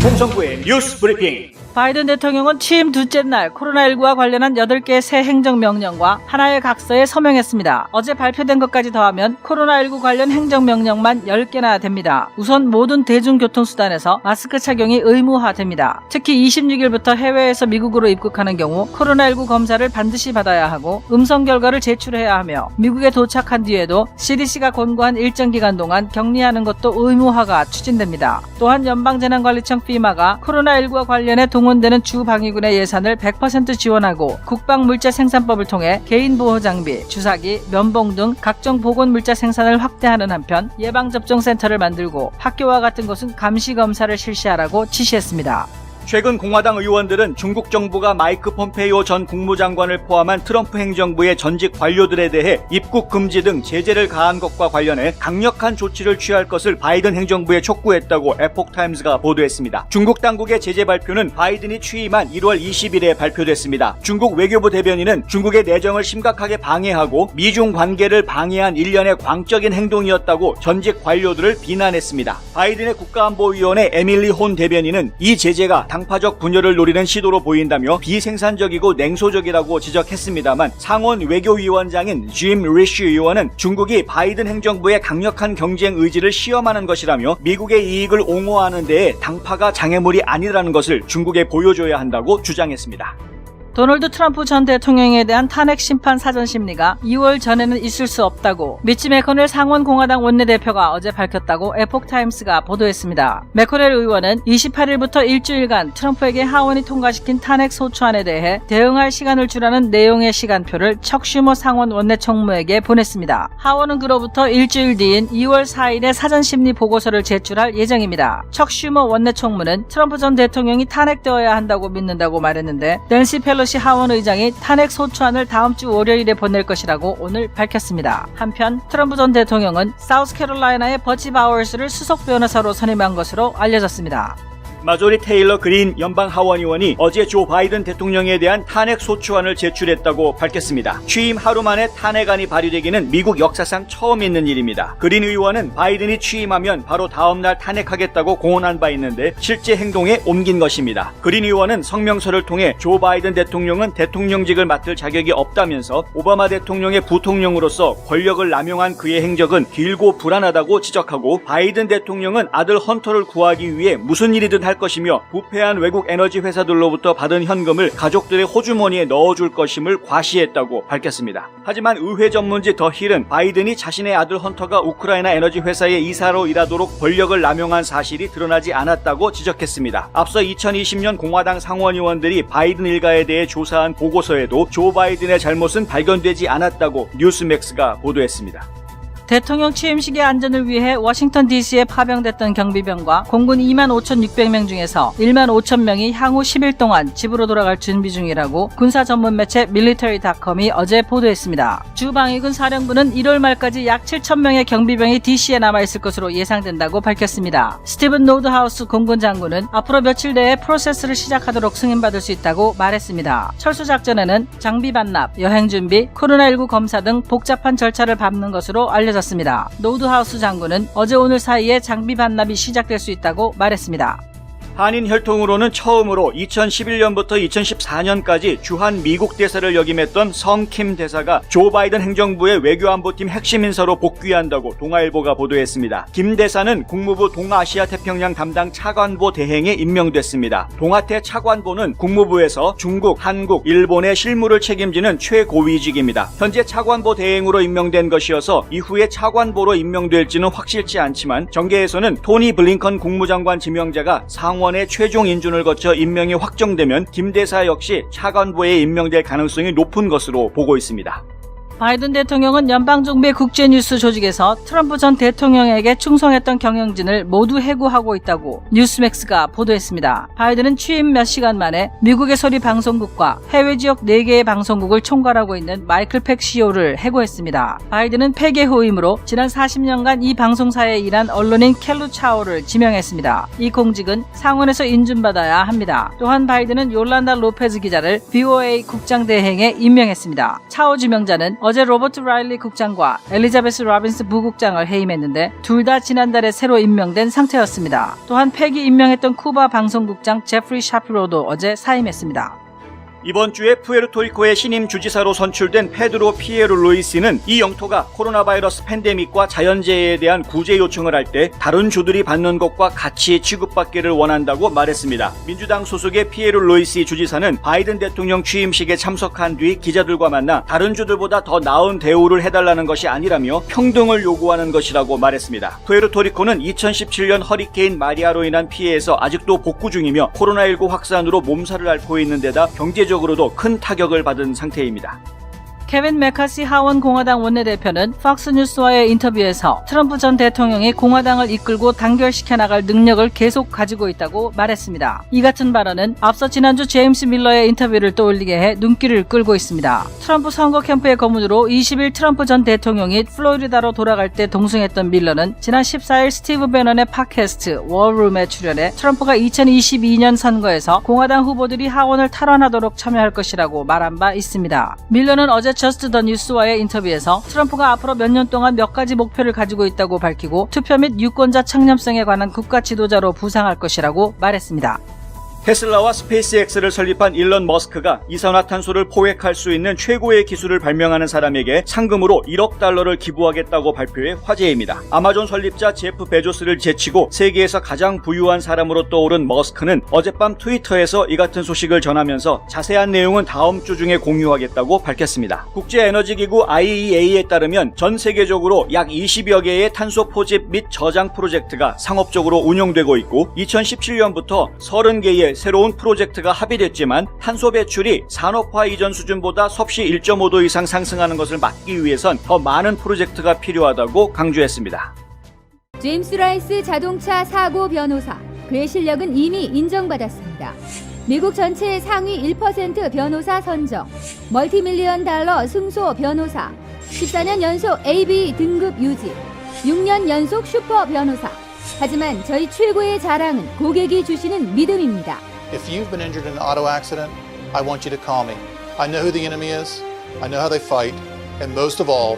송성구의 뉴스 브리핑. 바이든 대통령은 취임 둘째 날 코로나19와 관련한 8개의 새 행정명령과 하나의 각서에 서명했습니다. 어제 발표된 것까지 더하면 코로나19 관련 행정명령만 10개나 됩니다. 우선 모든 대중교통수단에서 마스크 착용이 의무화됩니다. 특히 26일부터 해외에서 미국으로 입국하는 경우 코로나19 검사를 반드시 받아야 하고 음성 결과를 제출해야 하며 미국에 도착한 뒤에도 CDC가 권고한 일정 기간 동안 격리하는 것도 의무화가 추진됩니다. 또한 연방재난관리청 FEMA가 코로나19와 관련해 동원되는 주 방위군의 예산을 100% 지원하고 국방물자 생산법을 통해 개인보호장비, 주사기, 면봉 등 각종 보건물자 생산을 확대하는 한편 예방접종센터를 만들고 학교와 같은 곳은 감시검사를 실시하라고 지시했습니다. 최근 공화당 의원들은 중국 정부가 마이크 폼페이오 전 국무장관을 포함한 트럼프 행정부의 전직 관료들에 대해 입국 금지 등 제재를 가한 것과 관련해 강력한 조치를 취할 것을 바이든 행정부에 촉구했다고 에폭타임스가 보도했습니다. 중국 당국의 제재 발표는 바이든이 취임한 1월 20일에 발표됐습니다. 중국 외교부 대변인은 중국의 내정을 심각하게 방해하고 미중 관계를 방해한 일련의 광적인 행동이었다고 전직 관료들을 비난했습니다. 바이든의 국가안보위원회 에밀리 혼 대변인은 이 제재가 당파적 분열을 노리는 시도로 보인다며 비생산적이고 냉소적이라고 지적했습니다만 상원 외교위원장인 짐 리쉬 의원은 중국이 바이든 행정부의 강력한 경쟁 의지를 시험하는 것이라며 미국의 이익을 옹호하는 데에 당파가 장애물이 아니라는 것을 중국에 보여줘야 한다고 주장했습니다. 도널드 트럼프 전 대통령에 대한 탄핵 심판 사전 심리가 2월 전에는 있을 수 없다고 미치 매코넬 상원 공화당 원내대표가 어제 밝혔다고 에폭타임스가 보도했습니다. 매코넬 의원은 28일부터 일주일간 트럼프에게 하원이 통과시킨 탄핵 소추안에 대해 대응할 시간을 주라는 내용의 시간표를 척 슈머 상원 원내총무에게 보냈습니다. 하원은 그로부터 일주일 뒤인 2월 4일에 사전 심리 보고서를 제출할 예정입니다. 척 슈머 원내총무는 트럼프 전 대통령이 탄핵되어야 한다고 믿는다고 말했는데 낸시 펠로시 하원 의장이 탄핵 소추안을 다음 주 월요일에 보낼 것이라고 오늘 밝혔습니다. 한편 트럼프 전 대통령은 사우스캐롤라이나의 버치 바워스를 수석 변호사로 선임한 것으로 알려졌습니다. 마조리 테일러 그린 연방 하원의원이 어제 조 바이든 대통령에 대한 탄핵 소추안을 제출했다고 밝혔습니다. 취임 하루 만에 탄핵안이 발의되기는 미국 역사상 처음 있는 일입니다. 그린 의원은 바이든이 취임하면 바로 다음날 탄핵하겠다고 공언한 바 있는데 실제 행동에 옮긴 것입니다. 그린 의원은 성명서를 통해 조 바이든 대통령은 대통령직을 맡을 자격이 없다면서 오바마 대통령의 부통령으로서 권력을 남용한 그의 행적은 길고 불안하다고 지적하고 바이든 대통령은 아들 헌터를 구하기 위해 무슨 일이든 할 것이며 부패한 외국 에너지 회사들로부터 받은 현금을 가족들의 호주머니에 넣어줄 것임을 과시했다고 밝혔습니다. 하지만 의회 전문지 더 힐은 바이든이 자신의 아들 헌터가 우크라이나 에너지 회사의 이사로 일하도록 권력을 남용한 사실이 드러나지 않았다고 지적했습니다. 앞서 2020년 공화당 상원의원들이 바이든 일가에 대해 조사한 보고서에도 조 바이든의 잘못은 발견되지 않았다고 뉴스맥스가 보도했습니다. 대통령 취임식의 안전을 위해 워싱턴 DC에 파병됐던 경비병과 공군 25,600명 중에서 15,000명이 향후 10일 동안 집으로 돌아갈 준비 중이라고 군사 전문 매체 밀리터리닷컴이 어제 보도했습니다. 주 방위군 사령부는 1월 말까지 약 7,000명의 경비병이 DC에 남아있을 것으로 예상된다고 밝혔습니다. 스티븐 노드하우스 공군 장군은 앞으로 며칠 내에 프로세스를 시작하도록 승인받을 수 있다고 말했습니다. 철수작전에는 장비 반납, 여행 준비, 코로나19 검사 등 복잡한 절차를 밟는 것으로 알려졌습니다. 노드하우스 장군은 어제 오늘 사이에 장비 반납이 시작될 수 있다고 말했습니다. 한인 혈통으로는 처음으로 2011년부터 2014년까지 주한 미국 대사를 역임했던 성킴 대사가 조 바이든 행정부의 외교안보팀 핵심 인사로 복귀한다고 동아일보가 보도했습니다. 김 대사는 국무부 동아시아 태평양 담당 차관보 대행에 임명됐습니다. 동아태 차관보는 국무부에서 중국, 한국, 일본의 실무를 책임지는 최고위직입니다. 현재 차관보 대행으로 임명된 것이어서 이후에 차관보로 임명될지는 확실치 않지만 정계에서는 토니 블링컨 국무장관 지명자가 상원의 최종 인준을 거쳐 임명이 확정되면 김 대사 역시 차관보에 임명될 가능성이 높은 것으로 보고 있습니다. 바이든 대통령은 연방정부의 국제뉴스 조직에서 트럼프 전 대통령에게 충성했던 경영진을 모두 해고하고 있다고 뉴스맥스가 보도했습니다. 바이든은 취임 몇 시간 만에 미국의 소리 방송국과 해외 지역 4개의 방송국을 총괄하고 있는 마이클 팩 CEO를 해고했습니다. 바이든은 폐계 후임으로 지난 40년간 이 방송사에 일한 언론인 켈루 차오를 지명했습니다. 이 공직은 상원에서 인준받아야 합니다. 또한 바이든은 요란다 로페즈 기자를 VOA 국장 대행에 임명했습니다. 차오 지명자는 어제 로버트 라일리 국장과 엘리자베스 로빈스 부국장을 해임했는데 둘 다 지난달에 새로 임명된 상태였습니다. 또한 팩이 임명했던 쿠바 방송국장 제프리 샤피로도 어제 사임했습니다. 이번 주에 푸에르토리코의 신임 주지사로 선출된 페드로 피에로 루이스는 이 영토가 코로나 바이러스 팬데믹과 자연재해에 대한 구제 요청을 할 때 다른 주들이 받는 것과 같이 취급받기를 원한다고 말했습니다. 민주당 소속의 피에로 루이스 주지사는 바이든 대통령 취임식에 참석한 뒤 기자들과 만나 다른 주들보다 더 나은 대우를 해달라는 것이 아니라며 평등을 요구하는 것이라고 말했습니다. 푸에르토리코는 2017년 허리케인 마리아로 인한 피해에서 아직도 복구 중이며 코로나19 확산으로 몸살을 앓고 있는 데다 경제적으로도 큰 타격을 받은 상태입니다. 케빈 메카시 하원 공화당 원내대표는 팍스뉴스와의 인터뷰에서 트럼프 전 대통령이 공화당을 이끌고 단결시켜 나갈 능력을 계속 가지고 있다고 말했습니다. 이 같은 발언은 앞서 지난주 제임스 밀러의 인터뷰를 떠올리게 해 눈길을 끌고 있습니다. 트럼프 선거 캠프의 거문으로 20일 트럼프 전 대통령이 플로리다로 돌아갈 때 동승했던 밀러는 지난 14일 스티브 배넌의 팟캐스트 워룸에 출연해 트럼프가 2022년 선거에서 공화당 후보들이 하원을 탈환하도록 참여할 것이라고 말한 바 있습니다. 밀러는 어제 저스트 더 뉴스와의 인터뷰에서 트럼프가 앞으로 몇 년 동안 몇 가지 목표를 가지고 있다고 밝히고 투표 및 유권자 청렴성에 관한 국가 지도자로 부상할 것이라고 말했습니다. 테슬라와 스페이스X를 설립한 일론 머스크가 이산화탄소를 포획할 수 있는 최고의 기술을 발명하는 사람에게 상금으로 1억 달러를 기부하겠다고 발표해 화제입니다. 아마존 설립자 제프 베조스를 제치고 세계에서 가장 부유한 사람으로 떠오른 머스크는 어젯밤 트위터에서 이 같은 소식을 전하면서 자세한 내용은 다음 주 중에 공유하겠다고 밝혔습니다. 국제에너지기구 IEA에 따르면 전 세계적으로 약 20여 개의 탄소 포집 및 저장 프로젝트가 상업적으로 운영되고 있고 2017년부터 30개의 새로운 프로젝트가 합의됐지만 탄소 배출이 산업화 이전 수준보다 섭씨 1.5도 이상 상승하는 것을 막기 위해선 더 많은 프로젝트가 필요하다고 강조했습니다. 제임스 라이스 자동차 사고 변호사, 그의 실력은 이미 인정받았습니다. 미국 전체의 상위 1% 변호사 선정, 멀티밀리언 달러 승소 변호사, 14년 연속 AB 등급 유지, 6년 연속 슈퍼 변호사. 하지만 저희 최고의 자랑은 고객이 주시는 믿음입니다. If you've been injured in an auto accident, I want you to call me. I know who the enemy is, I know how they fight, and most of all,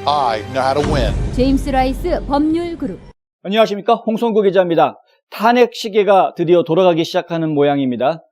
I know how to win. 제임스 라이스 법률그룹. 안녕하십니까, 홍성구 기자입니다. 탄핵 시계가 드디어 돌아가기 시작하는 모양입니다.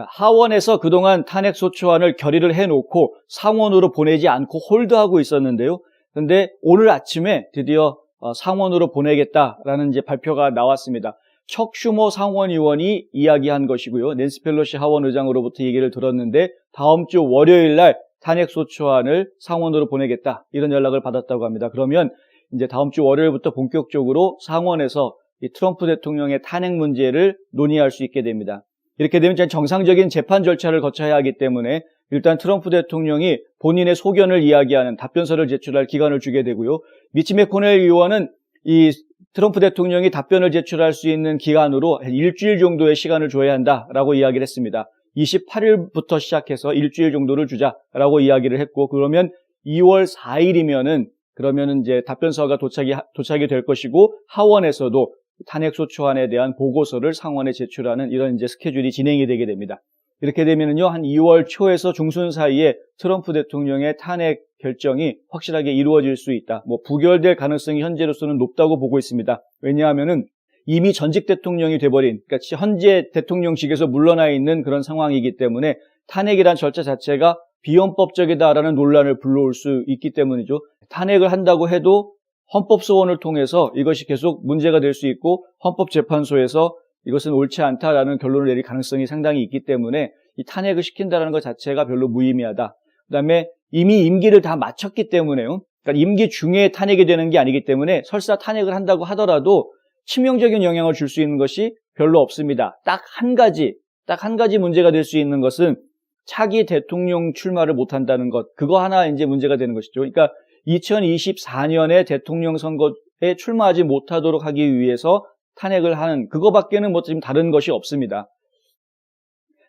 하원에서 그동안 탄핵 소추안을 결의를 해놓고 상원으로 보내지 않고 홀드하고 있었는데요. 그런데 오늘 아침에 드디어 상원으로 보내겠다라는 이제 발표가 나왔습니다. 척 슈머 상원의원이 이야기한 것이고요. 낸시 펠로시 하원 의장으로부터 얘기를 들었는데 다음 주 월요일 날 탄핵 소추안을 상원으로 보내겠다 이런 연락을 받았다고 합니다. 그러면 이제 다음 주 월요일부터 본격적으로 상원에서 이 트럼프 대통령의 탄핵 문제를 논의할 수 있게 됩니다. 이렇게 되면 정상적인 재판 절차를 거쳐야 하기 때문에 일단 트럼프 대통령이 본인의 소견을 이야기하는 답변서를 제출할 기간을 주게 되고요. 미치 매코넬 의원은 이 트럼프 대통령이 답변을 제출할 수 있는 기간으로 일주일 정도의 시간을 줘야 한다라고 이야기를 했습니다. 28일부터 시작해서 일주일 정도를 주자라고 이야기를 했고, 그러면 2월 4일이면은 그러면은 이제 답변서가 도착이 될 것이고, 하원에서도 탄핵소추안에 대한 보고서를 상원에 제출하는 이런 이제 스케줄이 진행이 되게 됩니다. 이렇게 되면은요, 한 2월 초에서 중순 사이에 트럼프 대통령의 탄핵 결정이 확실하게 이루어질 수 있다. 부결될 가능성이 현재로서는 높다고 보고 있습니다. 왜냐하면은 이미 전직 대통령이 돼버린, 그러니까 현재 대통령직에서 물러나 있는 그런 상황이기 때문에 탄핵이란 절차 자체가 비헌법적이다라는 논란을 불러올 수 있기 때문이죠. 탄핵을 한다고 해도 헌법소원을 통해서 이것이 계속 문제가 될 수 있고 헌법재판소에서 이것은 옳지 않다라는 결론을 내릴 가능성이 상당히 있기 때문에 이 탄핵을 시킨다는 것 자체가 별로 무의미하다. 그다음에 이미 임기를 다 마쳤기 때문에요. 그러니까 임기 중에 탄핵이 되는 게 아니기 때문에 설사 탄핵을 한다고 하더라도 치명적인 영향을 줄 수 있는 것이 별로 없습니다. 딱 한 가지 문제가 될 수 있는 것은 차기 대통령 출마를 못한다는 것. 그거 하나 이제 문제가 되는 것이죠. 그러니까 2024년에 대통령 선거에 출마하지 못하도록 하기 위해서 탄핵을 하는 그거밖에는 지금 다른 것이 없습니다.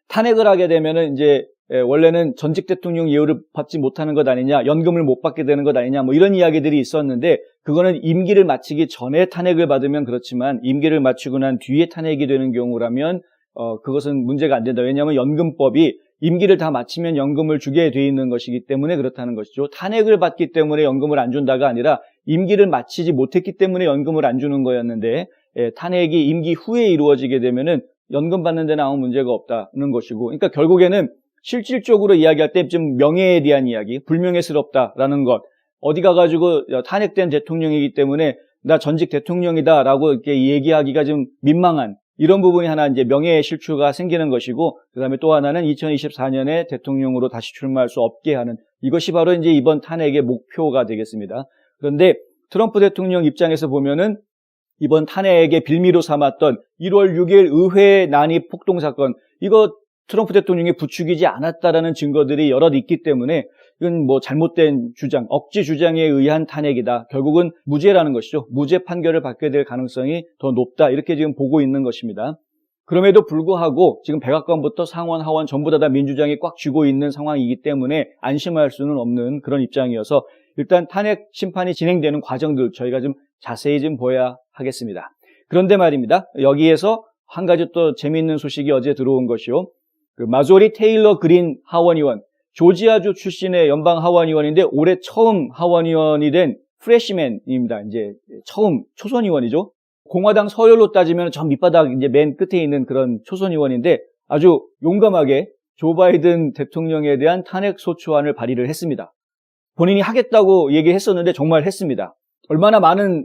탄핵을 하게 되면은 이제 원래는 전직 대통령 예우를 받지 못하는 것 아니냐, 연금을 못 받게 되는 것 아니냐, 이런 이야기들이 있었는데 그거는 임기를 마치기 전에 탄핵을 받으면 그렇지만 임기를 마치고 난 뒤에 탄핵이 되는 경우라면 그것은 문제가 안 된다. 왜냐하면 연금법이 임기를 다 마치면 연금을 주게 돼 있는 것이기 때문에 그렇다는 것이죠. 탄핵을 받기 때문에 연금을 안 준다가 아니라 임기를 마치지 못했기 때문에 연금을 안 주는 거였는데 탄핵이 임기 후에 이루어지게 되면은 연금 받는 데는 아무 문제가 없다는 것이고, 그러니까 결국에는 실질적으로 이야기할 때 좀 명예에 대한 이야기, 불명예스럽다라는 것, 어디 가가지고 탄핵된 대통령이기 때문에 나 전직 대통령이다라고 이렇게 얘기하기가 좀 민망한 이런 부분이 하나 이제 명예의 실추가 생기는 것이고, 그다음에 또 하나는 2024년에 대통령으로 다시 출마할 수 없게 하는, 이것이 바로 이제 이번 탄핵의 목표가 되겠습니다. 그런데 트럼프 대통령 입장에서 보면은 이번 탄핵의 빌미로 삼았던 1월 6일 의회 난입 폭동 사건, 이거 트럼프 대통령이 부추기지 않았다라는 증거들이 여럿 있기 때문에 이건 뭐 잘못된 주장, 억지 주장에 의한 탄핵이다. 결국은 무죄라는 것이죠. 무죄 판결을 받게 될 가능성이 더 높다. 이렇게 지금 보고 있는 것입니다. 그럼에도 불구하고 지금 백악관부터 상원, 하원 전부 다 민주당이 꽉 쥐고 있는 상황이기 때문에 안심할 수는 없는 그런 입장이어서 일단 탄핵 심판이 진행되는 과정들 저희가 좀 자세히 좀 봐야 하겠습니다. 그런데 말입니다. 여기에서 한 가지 또 재미있는 소식이 어제 들어온 것이요. 그 마조리 테일러 그린 하원의원, 조지아주 출신의 연방 하원의원인데 올해 처음 하원의원이 된 프레시맨입니다. 이제 처음 초선의원이죠. 공화당 서열로 따지면 저 밑바닥 이제 맨 끝에 있는 그런 초선의원인데 아주 용감하게 조 바이든 대통령에 대한 탄핵 소추안을 발의를 했습니다. 본인이 하겠다고 얘기했었는데 정말 했습니다. 얼마나 많은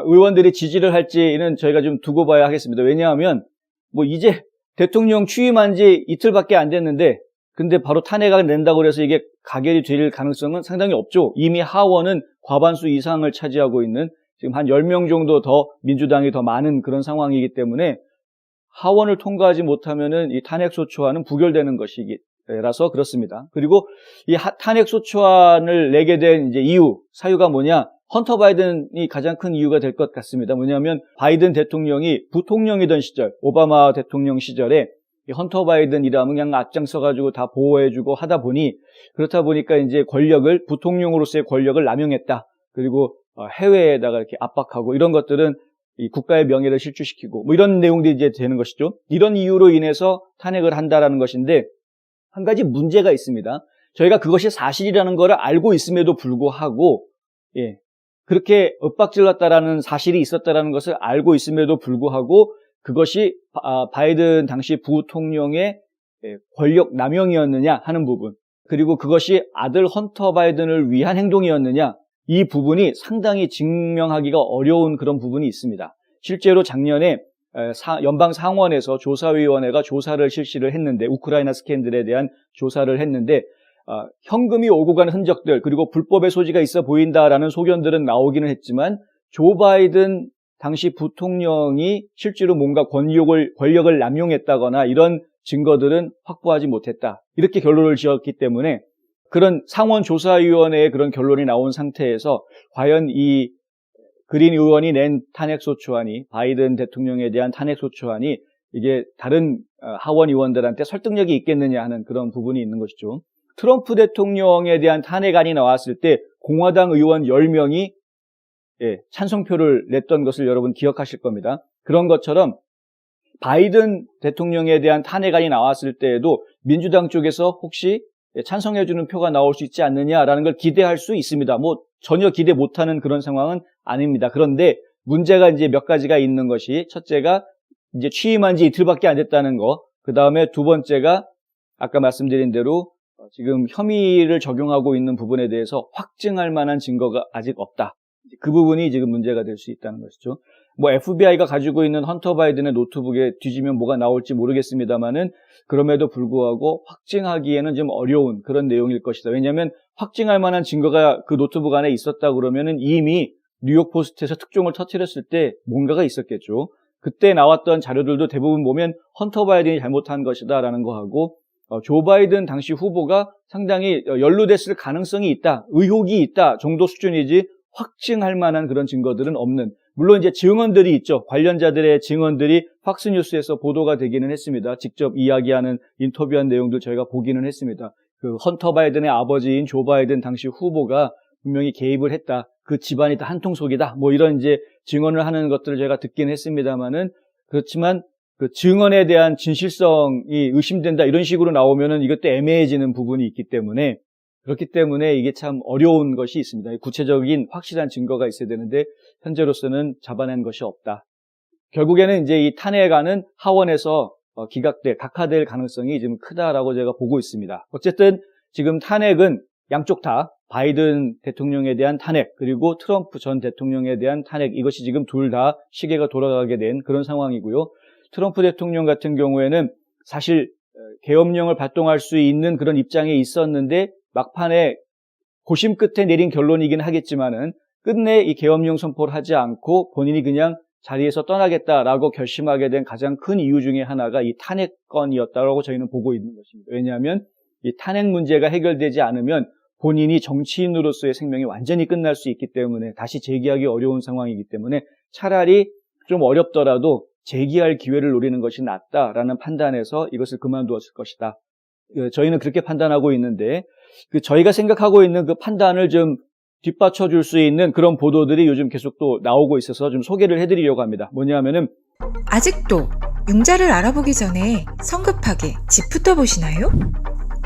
의원들이 지지를 할지는 저희가 좀 두고 봐야 하겠습니다. 왜냐하면 뭐 이제 대통령 취임한 지 이틀밖에 안 됐는데 근데 바로 탄핵을 낸다고 해서 이게 가결이 될 가능성은 상당히 없죠. 이미 하원은 과반수 이상을 차지하고 있는 지금 한 10명 정도 더 민주당이 더 많은 그런 상황이기 때문에 하원을 통과하지 못하면은 이 탄핵소추안은 부결되는 것이라서 그렇습니다. 그리고 이 탄핵 소추안을 내게 된 이제 이유, 사유가 뭐냐? 헌터 바이든이 가장 큰 이유가 될 것 같습니다. 뭐냐면 바이든 대통령이 부통령이던 시절, 오바마 대통령 시절에 이 헌터 바이든이라면 그냥 앞장서가지고 다 보호해주고 하다 보니 그렇다 보니까 이제 권력을 부통령으로서의 권력을 남용했다. 그리고 해외에다가 이렇게 압박하고 이런 것들은 이 국가의 명예를 실추시키고 뭐 이런 내용들이 이제 되는 것이죠. 이런 이유로 인해서 탄핵을 한다라는 것인데 한 가지 문제가 있습니다. 저희가 그것이 사실이라는 것을 알고 있음에도 불구하고 그렇게 엇박질렀다라는 사실이 있었다라는 것을 알고 있음에도 불구하고 그것이 바이든 당시 부통령의 권력 남용이었느냐 하는 부분, 그리고 그것이 아들 헌터 바이든을 위한 행동이었느냐, 이 부분이 상당히 증명하기가 어려운 그런 부분이 있습니다. 실제로 작년에 연방 상원에서 조사위원회가 조사를 실시를 했는데, 우크라이나 스캔들에 대한 조사를 했는데 현금이 오고 간 흔적들, 그리고 불법의 소지가 있어 보인다라는 소견들은 나오기는 했지만 조 바이든 당시 부통령이 실제로 뭔가 권력을 남용했다거나 이런 증거들은 확보하지 못했다. 이렇게 결론을 지었기 때문에 그런 상원조사위원회의 그런 결론이 나온 상태에서 과연 이 그린 의원이 낸 탄핵소추안이, 바이든 대통령에 대한 탄핵소추안이 이게 다른 하원 의원들한테 설득력이 있겠느냐 하는 그런 부분이 있는 것이죠. 트럼프 대통령에 대한 탄핵안이 나왔을 때 공화당 의원 10명이 찬성표를 냈던 것을 여러분 기억하실 겁니다. 그런 것처럼 바이든 대통령에 대한 탄핵안이 나왔을 때에도 민주당 쪽에서 혹시 찬성해주는 표가 나올 수 있지 않느냐라는 걸 기대할 수 있습니다. 뭐 전혀 기대 못하는 그런 상황은 아닙니다. 그런데 문제가 이제 몇 가지가 있는 것이, 첫째가 이제 취임한 지 이틀밖에 안 됐다는 거, 그 다음에 두 번째가 아까 말씀드린 대로 지금 혐의를 적용하고 있는 부분에 대해서 확증할 만한 증거가 아직 없다. 그 부분이 지금 문제가 될 수 있다는 것이죠. 뭐 FBI가 가지고 있는 헌터 바이든의 노트북에 뒤지면 뭐가 나올지 모르겠습니다만은 그럼에도 불구하고 확증하기에는 좀 어려운 그런 내용일 것이다. 왜냐하면 확증할 만한 증거가 그 노트북 안에 있었다 그러면은 이미 뉴욕 포스트에서 특종을 터뜨렸을 때 뭔가가 있었겠죠. 그때 나왔던 자료들도 대부분 보면 헌터 바이든이 잘못한 것이다라는 거하고 조 바이든 당시 후보가 상당히 연루됐을 가능성이 있다, 의혹이 있다 정도 수준이지 확증할 만한 그런 증거들은 없는, 물론 이제 증언들이 있죠. 관련자들의 증언들이 팍스뉴스에서 보도가 되기는 했습니다. 직접 이야기하는 인터뷰한 내용들 저희가 보기는 했습니다. 그 헌터 바이든의 아버지인 조 바이든 당시 후보가 분명히 개입을 했다, 그 집안이 다 한통속이다, 뭐 이런 이제 증언을 하는 것들을 제가 듣긴 했습니다만은, 그렇지만 그 증언에 대한 진실성이 의심된다 이런 식으로 나오면은 이것도 애매해지는 부분이 있기 때문에 그렇기 때문에 이게 참 어려운 것이 있습니다. 구체적인 확실한 증거가 있어야 되는데 현재로서는 잡아낸 것이 없다. 결국에는 이제 이 탄핵안은 하원에서 각하될 가능성이 좀 크다라고 제가 보고 있습니다. 어쨌든 지금 탄핵은 양쪽 다 바이든 대통령에 대한 탄핵 그리고 트럼프 전 대통령에 대한 탄핵 이것이 지금 둘 다 시계가 돌아가게 된 그런 상황이고요. 트럼프 대통령 같은 경우에는 사실 계엄령을 발동할 수 있는 그런 입장에 있었는데 막판에 고심 끝에 내린 결론이긴 하겠지만은 끝내 이 계엄령 선포를 하지 않고 본인이 그냥 자리에서 떠나겠다라고 결심하게 된 가장 큰 이유 중에 하나가 이 탄핵건이었다고 저희는 보고 있는 것입니다. 왜냐하면 이 탄핵 문제가 해결되지 않으면 본인이 정치인으로서의 생명이 완전히 끝날 수 있기 때문에 다시 재기하기 어려운 상황이기 때문에 차라리 좀 어렵더라도 재기할 기회를 노리는 것이 낫다라는 판단에서 이것을 그만두었을 것이다. 저희는 그렇게 판단하고 있는데 저희가 생각하고 있는 그 판단을 좀 뒷받쳐 줄 수 있는 그런 보도들이 요즘 계속 또 나오고 있어서 좀 소개를 해드리려고 합니다. 뭐냐면은 아직도 융자를 알아보기 전에 성급하게 집부터 보시나요?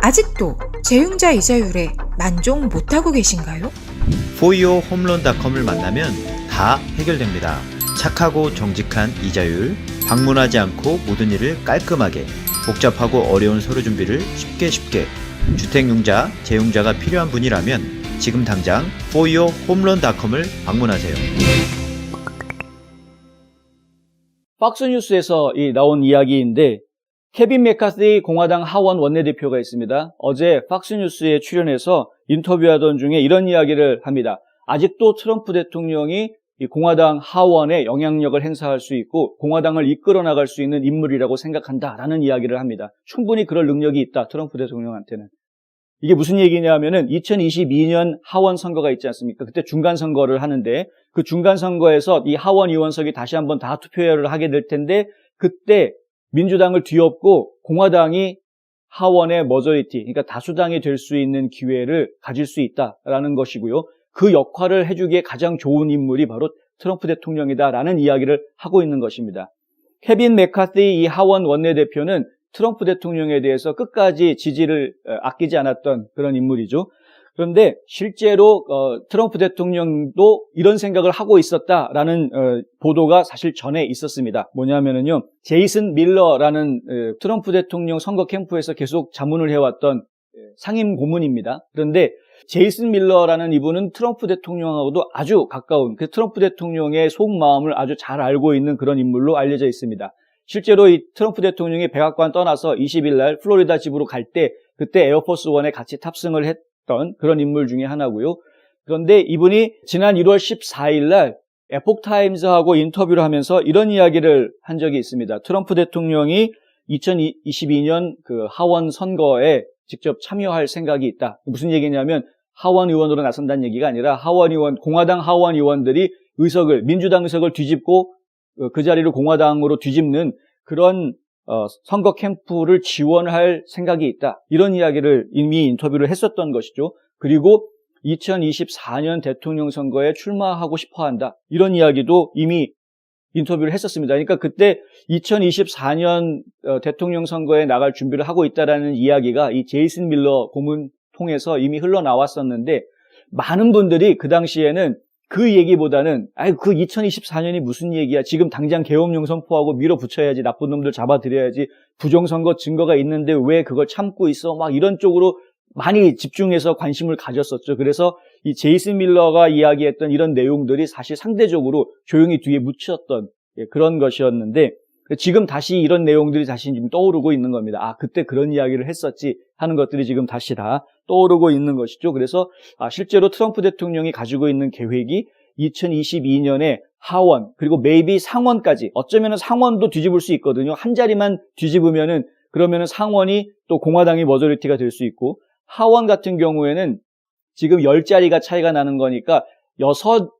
아직도 재융자 이자율에 만족 못하고 계신가요? foyohomeloan.com을 만나면 다 해결됩니다. 착하고 정직한 이자율, 방문하지 않고 모든 일을 깔끔하게, 복잡하고 어려운 서류 준비를 쉽게 주택융자, 재융자가 필요한 분이라면 지금 당장 foyohomeloan.com을 방문하세요. 박스뉴스에서 나온 이야기인데 케빈 메카시 공화당 하원 원내대표가 있습니다. 어제 박스뉴스에 출연해서 인터뷰하던 중에 이런 이야기를 합니다. 아직도 트럼프 대통령이 이 공화당 하원에 영향력을 행사할 수 있고 공화당을 이끌어 나갈 수 있는 인물이라고 생각한다라는 이야기를 합니다. 충분히 그럴 능력이 있다, 트럼프 대통령한테는. 이게 무슨 얘기냐면은 2022년 하원 선거가 있지 않습니까? 그때 중간 선거를 하는데 그 중간 선거에서 이 하원 의원석이 다시 한번 다 투표를 하게 될 텐데 그때 민주당을 뒤엎고 공화당이 하원의 머저리티, 그러니까 다수당이 될 수 있는 기회를 가질 수 있다라는 것이고요. 그 역할을 해주기에 가장 좋은 인물이 바로 트럼프 대통령이다라는 이야기를 하고 있는 것입니다. 케빈 메카시 이 하원 원내대표는 트럼프 대통령에 대해서 끝까지 지지를 아끼지 않았던 그런 인물이죠. 그런데 실제로 트럼프 대통령도 이런 생각을 하고 있었다라는 보도가 사실 전에 있었습니다. 뭐냐면은요, 제이슨 밀러라는 트럼프 대통령 선거 캠프에서 계속 자문을 해왔던 상임 고문입니다. 그런데 제이슨 밀러라는 이분은 트럼프 대통령하고도 아주 가까운 그 트럼프 대통령의 속마음을 아주 잘 알고 있는 그런 인물로 알려져 있습니다. 실제로 이 트럼프 대통령이 백악관 떠나서 20일 날 플로리다 집으로 갈 때 그때 에어포스 원에 같이 탑승을 했던 그런 인물 중에 하나고요. 그런데 이분이 지난 1월 14일 날 에폭타임즈하고 인터뷰를 하면서 이런 이야기를 한 적이 있습니다. 트럼프 대통령이 2022년 그 하원 선거에 직접 참여할 생각이 있다. 무슨 얘기냐면 하원 의원으로 나선다는 얘기가 아니라 공화당 하원 의원들이 민주당 의석을 뒤집고 그 자리를 공화당으로 뒤집는 그런 선거 캠프를 지원할 생각이 있다. 이런 이야기를 이미 인터뷰를 했었던 것이죠. 그리고 2024년 대통령 선거에 출마하고 싶어 한다. 이런 이야기도 이미 인터뷰를 했었습니다. 그러니까 그때 2024년 대통령 선거에 나갈 준비를 하고 있다라는 이야기가 이 제이슨 밀러 고문 통해서 이미 흘러나왔었는데 많은 분들이 그 당시에는 그 얘기보다는 그 2024년이 무슨 얘기야. 지금 당장 계엄령 선포하고 밀어붙여야지. 나쁜 놈들 잡아들여야지. 부정선거 증거가 있는데 왜 그걸 참고 있어. 막 이런 쪽으로 많이 집중해서 관심을 가졌었죠. 그래서 이 제이슨 밀러가 이야기했던 이런 내용들이 사실 상대적으로 조용히 뒤에 묻혔던 그런 것이었는데 지금 다시 이런 내용들이 다시 지금 떠오르고 있는 겁니다. 그때 그런 이야기를 했었지 하는 것들이 지금 다시 다 떠오르고 있는 것이죠. 그래서 실제로 트럼프 대통령이 가지고 있는 계획이 2022년에 하원 그리고 maybe 상원까지 어쩌면 상원도 뒤집을 수 있거든요. 한 자리만 뒤집으면은 그러면은 상원이 또 공화당이 머저리티가 될 수 있고 하원 같은 경우에는 지금 10자리가 차이가 나는 거니까 6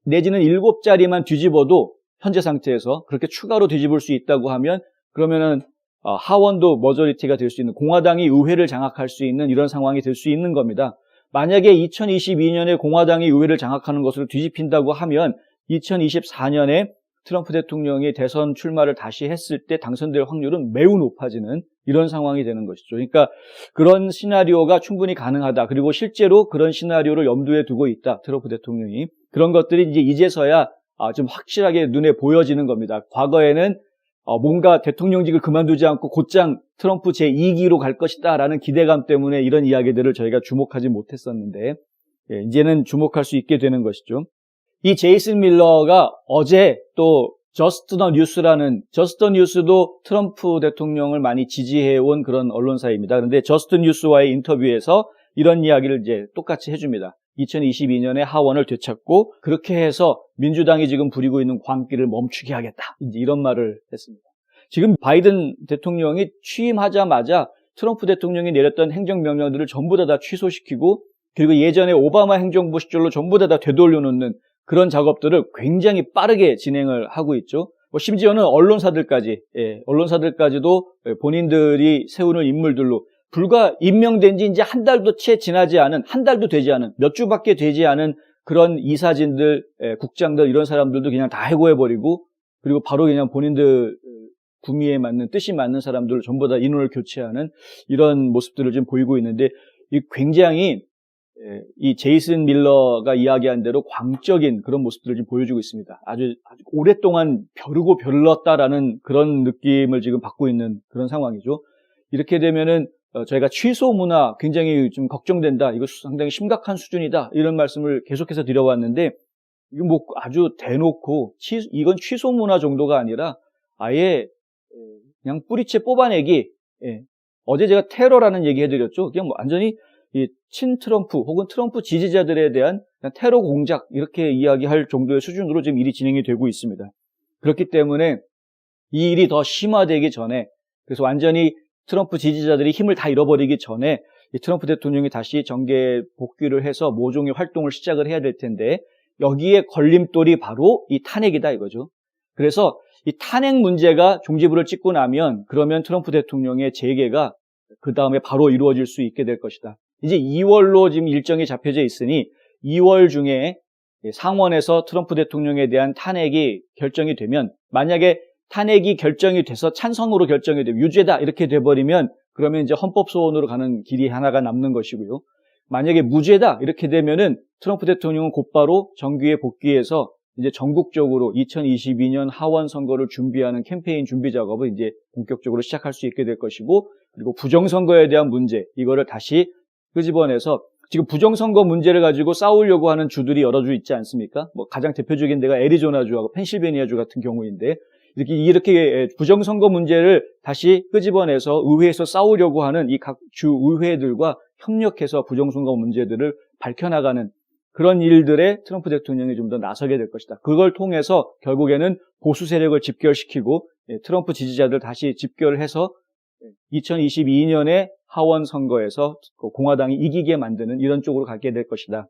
내지는 7자리만 뒤집어도 현재 상태에서 그렇게 추가로 뒤집을 수 있다고 하면 그러면은 하원도 머저리티가 될 수 있는 공화당이 의회를 장악할 수 있는 이런 상황이 될 수 있는 겁니다. 만약에 2022년에 공화당이 의회를 장악하는 것을 뒤집힌다고 하면 2024년에 트럼프 대통령이 대선 출마를 다시 했을 때 당선될 확률은 매우 높아지는 이런 상황이 되는 것이죠. 그러니까 그런 시나리오가 충분히 가능하다. 그리고 실제로 그런 시나리오를 염두에 두고 있다. 트럼프 대통령이. 그런 것들이 이제서야 좀 확실하게 눈에 보여지는 겁니다. 과거에는 뭔가 대통령직을 그만두지 않고 곧장 트럼프 제2기로 갈 것이다 라는 기대감 때문에 이런 이야기들을 저희가 주목하지 못했었는데 이제는 주목할 수 있게 되는 것이죠. 이 제이슨 밀러가 어제 또 저스트 더 뉴스라는, 저스트 더 뉴스도 트럼프 대통령을 많이 지지해온 그런 언론사입니다. 그런데 저스트 뉴스와의 인터뷰에서 이런 이야기를 이제 똑같이 해줍니다. 2022년에 하원을 되찾고 그렇게 해서 민주당이 지금 부리고 있는 광기를 멈추게 하겠다. 이제 이런 말을 했습니다. 지금 바이든 대통령이 취임하자마자 트럼프 대통령이 내렸던 행정명령들을 전부 다 취소시키고 그리고 예전에 오바마 행정부 시절로 전부 다 되돌려놓는 그런 작업들을 굉장히 빠르게 진행을 하고 있죠. 심지어는 언론사들까지도 본인들이 세우는 인물들로 불과 임명된 지 이제 한 달도 한 달도 되지 않은, 몇 주밖에 되지 않은 그런 이사진들, 국장들 이런 사람들도 그냥 다 해고해버리고 그리고 바로 그냥 본인들 구미에 맞는, 뜻이 맞는 사람들을 전부 다 인원을 교체하는 이런 모습들을 지금 보이고 있는데 이 굉장히 이 제이슨 밀러가 이야기한 대로 광적인 그런 모습들을 지금 보여주고 있습니다. 아주 오랫동안 벼르고 별렀다라는 그런 느낌을 지금 받고 있는 그런 상황이죠. 이렇게 되면은 저희가 취소 문화 굉장히 좀 걱정된다. 이거 상당히 심각한 수준이다. 이런 말씀을 계속해서 드려왔는데 이건 뭐 아주 대놓고 이건 취소 문화 정도가 아니라 아예 그냥 뿌리채 뽑아내기. 어제 제가 테러라는 얘기 해드렸죠. 그냥 뭐 완전히 이 친트럼프 혹은 트럼프 지지자들에 대한 테러 공작 이렇게 이야기할 정도의 수준으로 지금 일이 진행이 되고 있습니다. 그렇기 때문에 이 일이 더 심화되기 전에 그래서 완전히 트럼프 지지자들이 힘을 다 잃어버리기 전에 이 트럼프 대통령이 다시 정계 복귀를 해서 모종의 활동을 시작을 해야 될 텐데 여기에 걸림돌이 바로 이 탄핵이다 이거죠. 그래서 이 탄핵 문제가 종지부를 찍고 나면 그러면 트럼프 대통령의 재계가 그 다음에 바로 이루어질 수 있게 될 것이다. 이제 2월로 지금 일정이 잡혀져 있으니 2월 중에 상원에서 트럼프 대통령에 대한 탄핵이 결정이 되면 만약에 탄핵이 결정이 돼서 찬성으로 결정이 되면 유죄다 이렇게 돼버리면 그러면 이제 헌법소원으로 가는 길이 하나가 남는 것이고요. 만약에 무죄다 이렇게 되면은 트럼프 대통령은 곧바로 정규에 복귀해서 이제 전국적으로 2022년 하원 선거를 준비하는 캠페인 준비 작업을 이제 본격적으로 시작할 수 있게 될 것이고 그리고 부정선거에 대한 문제 이거를 다시 끄집어내서 지금 부정선거 문제를 가지고 싸우려고 하는 주들이 여러 주 있지 않습니까? 뭐 가장 대표적인 데가 애리조나주하고 펜실베니아주 같은 경우인데 이렇게 부정선거 문제를 다시 끄집어내서 의회에서 싸우려고 하는 이 각 주 의회들과 협력해서 부정선거 문제들을 밝혀나가는 그런 일들에 트럼프 대통령이 좀 더 나서게 될 것이다. 그걸 통해서 결국에는 보수 세력을 집결시키고 트럼프 지지자들 다시 집결해서 2022년에 하원 선거에서 공화당이 이기게 만드는 이런 쪽으로 가게 될 것이다.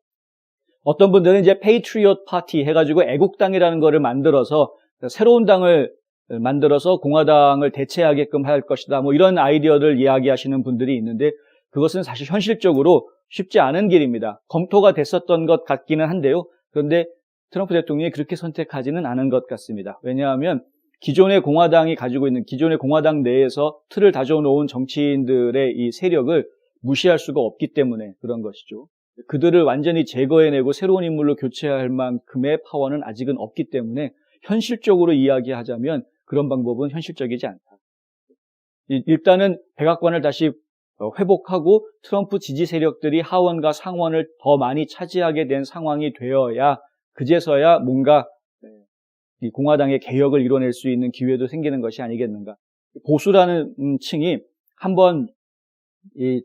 어떤 분들은 이제 페이트리엇 파티 해가지고 애국당이라는 거를 만들어서 새로운 당을 만들어서 공화당을 대체하게끔 할 것이다. 뭐 이런 아이디어를 이야기하시는 분들이 있는데 그것은 사실 현실적으로 쉽지 않은 길입니다. 검토가 됐었던 것 같기는 한데요. 그런데 트럼프 대통령이 그렇게 선택하지는 않은 것 같습니다. 왜냐하면 기존의 공화당이 가지고 있는 기존의 공화당 내에서 틀을 다져놓은 정치인들의 이 세력을 무시할 수가 없기 때문에 그런 것이죠. 그들을 완전히 제거해내고 새로운 인물로 교체할 만큼의 파워는 아직은 없기 때문에 현실적으로 이야기하자면 그런 방법은 현실적이지 않다. 일단은 백악관을 다시 회복하고 트럼프 지지 세력들이 하원과 상원을 더 많이 차지하게 된 상황이 되어야 그제서야 뭔가 이 공화당의 개혁을 이뤄낼 수 있는 기회도 생기는 것이 아니겠는가. 보수라는 층이 한번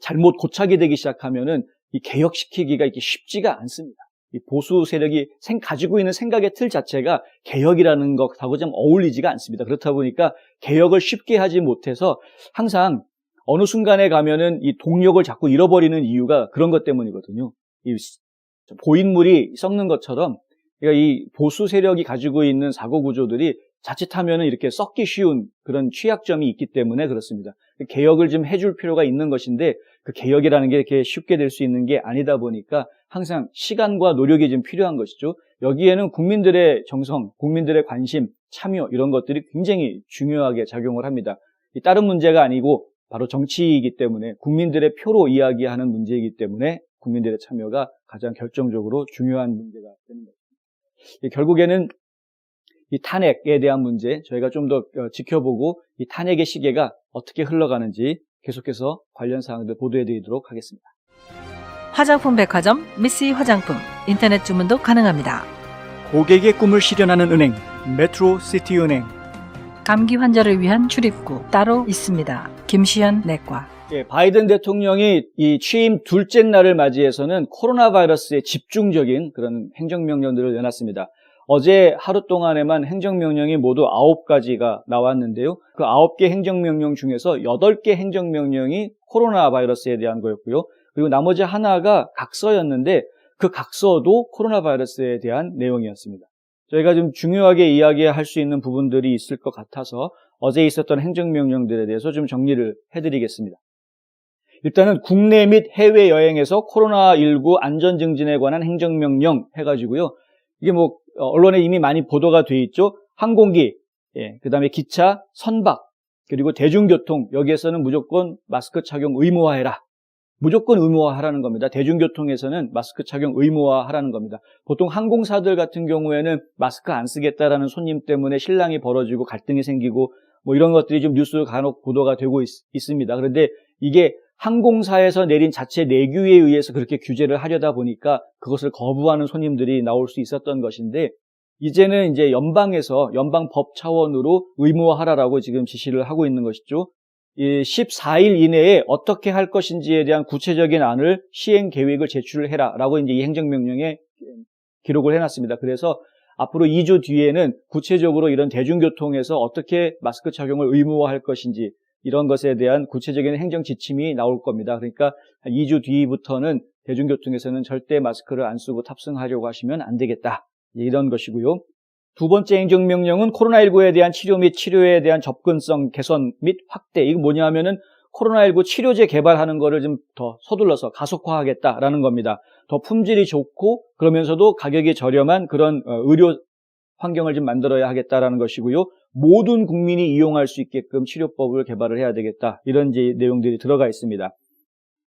잘못 고착이 되기 시작하면은 이 개혁시키기가 이렇게 쉽지가 않습니다. 이 보수 세력이 가지고 있는 생각의 틀 자체가 개혁이라는 것하고 좀 어울리지가 않습니다. 그렇다 보니까 개혁을 쉽게 하지 못해서 항상 어느 순간에 가면은 이 동력을 자꾸 잃어버리는 이유가 그런 것 때문이거든요. 이 고인물이 썩는 것처럼 그러니까 이 보수 세력이 가지고 있는 사고 구조들이 자칫하면은 이렇게 썩기 쉬운 그런 취약점이 있기 때문에 그렇습니다. 개혁을 좀 해줄 필요가 있는 것인데 그 개혁이라는 게 이렇게 쉽게 될 수 있는 게 아니다 보니까 항상 시간과 노력이 좀 필요한 것이죠. 여기에는 국민들의 정성, 국민들의 관심, 참여 이런 것들이 굉장히 중요하게 작용을 합니다. 이 다른 문제가 아니고 바로 정치이기 때문에 국민들의 표로 이야기하는 문제이기 때문에 국민들의 참여가 가장 결정적으로 중요한 문제가 되는 것입니다. 결국에는 이 탄핵에 대한 문제 저희가 좀 더 지켜보고 이 탄핵의 시계가 어떻게 흘러가는지 계속해서 관련 사항들 보도해드리도록 하겠습니다. 화장품 백화점 미쓰이 화장품 인터넷 주문도 가능합니다. 고객의 꿈을 실현하는 은행 메트로시티은행. 감기 환자를 위한 출입구 따로 있습니다. 김시현 내과. 바이든 대통령이 이 취임 둘째 날을 맞이해서는 코로나 바이러스에 집중적인 그런 행정명령들을 내놨습니다. 어제 하루 동안에만 행정명령이 모두 9가지가 나왔는데요. 그 9개 행정명령 중에서 8개 행정명령이 코로나 바이러스에 대한 거였고요. 그리고 나머지 하나가 각서였는데 그 각서도 코로나 바이러스에 대한 내용이었습니다. 저희가 좀 중요하게 이야기할 수 있는 부분들이 있을 것 같아서 어제 있었던 행정명령들에 대해서 좀 정리를 해드리겠습니다. 일단은 국내 및 해외여행에서 코로나19 안전증진에 관한 행정명령 해가지고요. 이게 뭐 언론에 이미 많이 보도가 돼 있죠. 항공기, 그다음에 기차, 선박, 그리고 대중교통 여기에서는 무조건 마스크 착용 의무화해라. 무조건 의무화하라는 겁니다. 대중교통에서는 마스크 착용 의무화하라는 겁니다. 보통 항공사들 같은 경우에는 마스크 안 쓰겠다라는 손님 때문에 실랑이 벌어지고 갈등이 생기고 뭐 이런 것들이 좀 뉴스로 간혹 보도가 되고 있습니다. 그런데 이게 항공사에서 내린 자체 내규에 의해서 그렇게 규제를 하려다 보니까 그것을 거부하는 손님들이 나올 수 있었던 것인데 이제는 이제 연방에서 연방법 차원으로 의무화하라라고 지금 지시를 하고 있는 것이죠. 14일 이내에 어떻게 할 것인지에 대한 구체적인 안을 시행 계획을 제출을 해라라고 이제 이 행정명령에 기록을 해놨습니다. 그래서 앞으로 2주 뒤에는 구체적으로 이런 대중교통에서 어떻게 마스크 착용을 의무화할 것인지 이런 것에 대한 구체적인 행정 지침이 나올 겁니다. 그러니까 2주 뒤부터는 대중교통에서는 절대 마스크를 안 쓰고 탑승하려고 하시면 안 되겠다. 이런 것이고요. 두 번째 행정명령은 코로나19에 대한 치료 및 치료에 대한 접근성 개선 및 확대. 이거 뭐냐 하면은 코로나19 치료제 개발하는 거를 좀 더 서둘러서 가속화하겠다라는 겁니다. 더 품질이 좋고 그러면서도 가격이 저렴한 그런 의료 환경을 좀 만들어야 하겠다라는 것이고요. 모든 국민이 이용할 수 있게끔 치료법을 개발을 해야 되겠다. 이런 이제 내용들이 들어가 있습니다.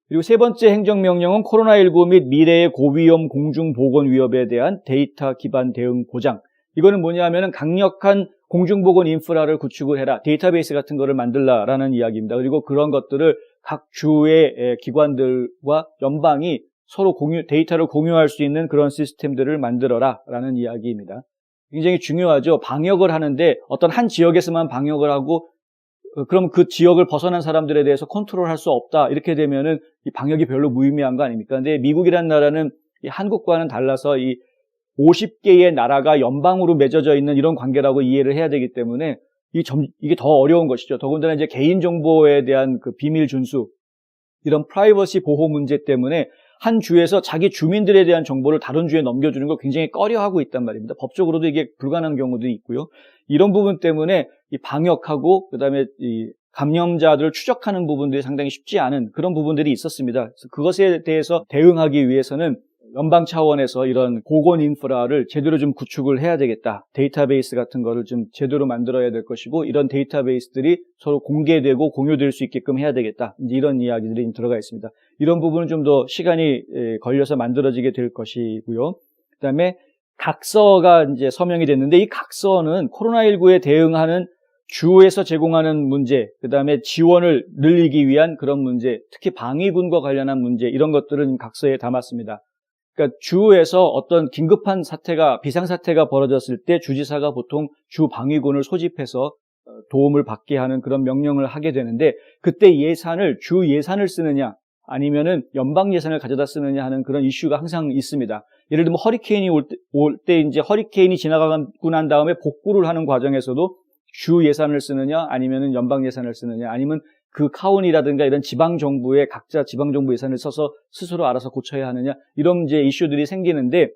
그리고 세 번째 행정명령은 코로나19 및 미래의 고위험 공중보건 위협에 대한 데이터 기반 대응 보장. 이거는 뭐냐 하면은 강력한 공중보건 인프라를 구축을 해라. 데이터베이스 같은 거를 만들라라는 이야기입니다. 그리고 그런 것들을 각 주의 기관들과 연방이 서로 데이터를 공유할 수 있는 그런 시스템들을 만들어라라는 이야기입니다. 굉장히 중요하죠. 방역을 하는데 어떤 한 지역에서만 방역을 하고 그럼 그 지역을 벗어난 사람들에 대해서 컨트롤할 수 없다. 이렇게 되면은 이 방역이 별로 무의미한 거 아닙니까? 근데 미국이라는 나라는 이 한국과는 달라서 이 50개의 나라가 연방으로 맺어져 있는 이런 관계라고 이해를 해야 되기 때문에 이게 더 어려운 것이죠. 더군다나 이제 개인정보에 대한 그 비밀 준수, 이런 프라이버시 보호 문제 때문에 한 주에서 자기 주민들에 대한 정보를 다른 주에 넘겨주는 걸 굉장히 꺼려하고 있단 말입니다. 법적으로도 이게 불가능한 경우도 있고요. 이런 부분 때문에 이 방역하고 그다음에 이 감염자들을 추적하는 부분들이 상당히 쉽지 않은 그런 부분들이 있었습니다. 그래서 그것에 대해서 대응하기 위해서는 연방 차원에서 이런 보건 인프라를 제대로 좀 구축을 해야 되겠다. 데이터베이스 같은 거를 좀 제대로 만들어야 될 것이고 이런 데이터베이스들이 서로 공개되고 공유될 수 있게끔 해야 되겠다. 이제 이런 이야기들이 들어가 있습니다. 이런 부분은 좀 더 시간이 걸려서 만들어지게 될 것이고요. 그다음에 각서가 이제 서명이 됐는데 이 각서는 코로나19에 대응하는 주에서 제공하는 문제, 그다음에 지원을 늘리기 위한 그런 문제, 특히 방위군과 관련한 문제 이런 것들은 각서에 담았습니다. 그러니까 주에서 어떤 긴급한 사태가 비상사태가 벌어졌을 때 주지사가 보통 주 방위군을 소집해서 도움을 받게 하는 그런 명령을 하게 되는데 그때 예산을 주 예산을 쓰느냐 아니면은 연방 예산을 가져다 쓰느냐 하는 그런 이슈가 항상 있습니다. 예를 들면 허리케인이 올 때 이제 허리케인이 지나가고 난 다음에 복구를 하는 과정에서도 주 예산을 쓰느냐 아니면은 연방 예산을 쓰느냐 아니면 그 카운티라든가 이런 지방정부의 각자 지방정부 예산을 써서 스스로 알아서 고쳐야 하느냐 이런 이제 이슈들이 생기는데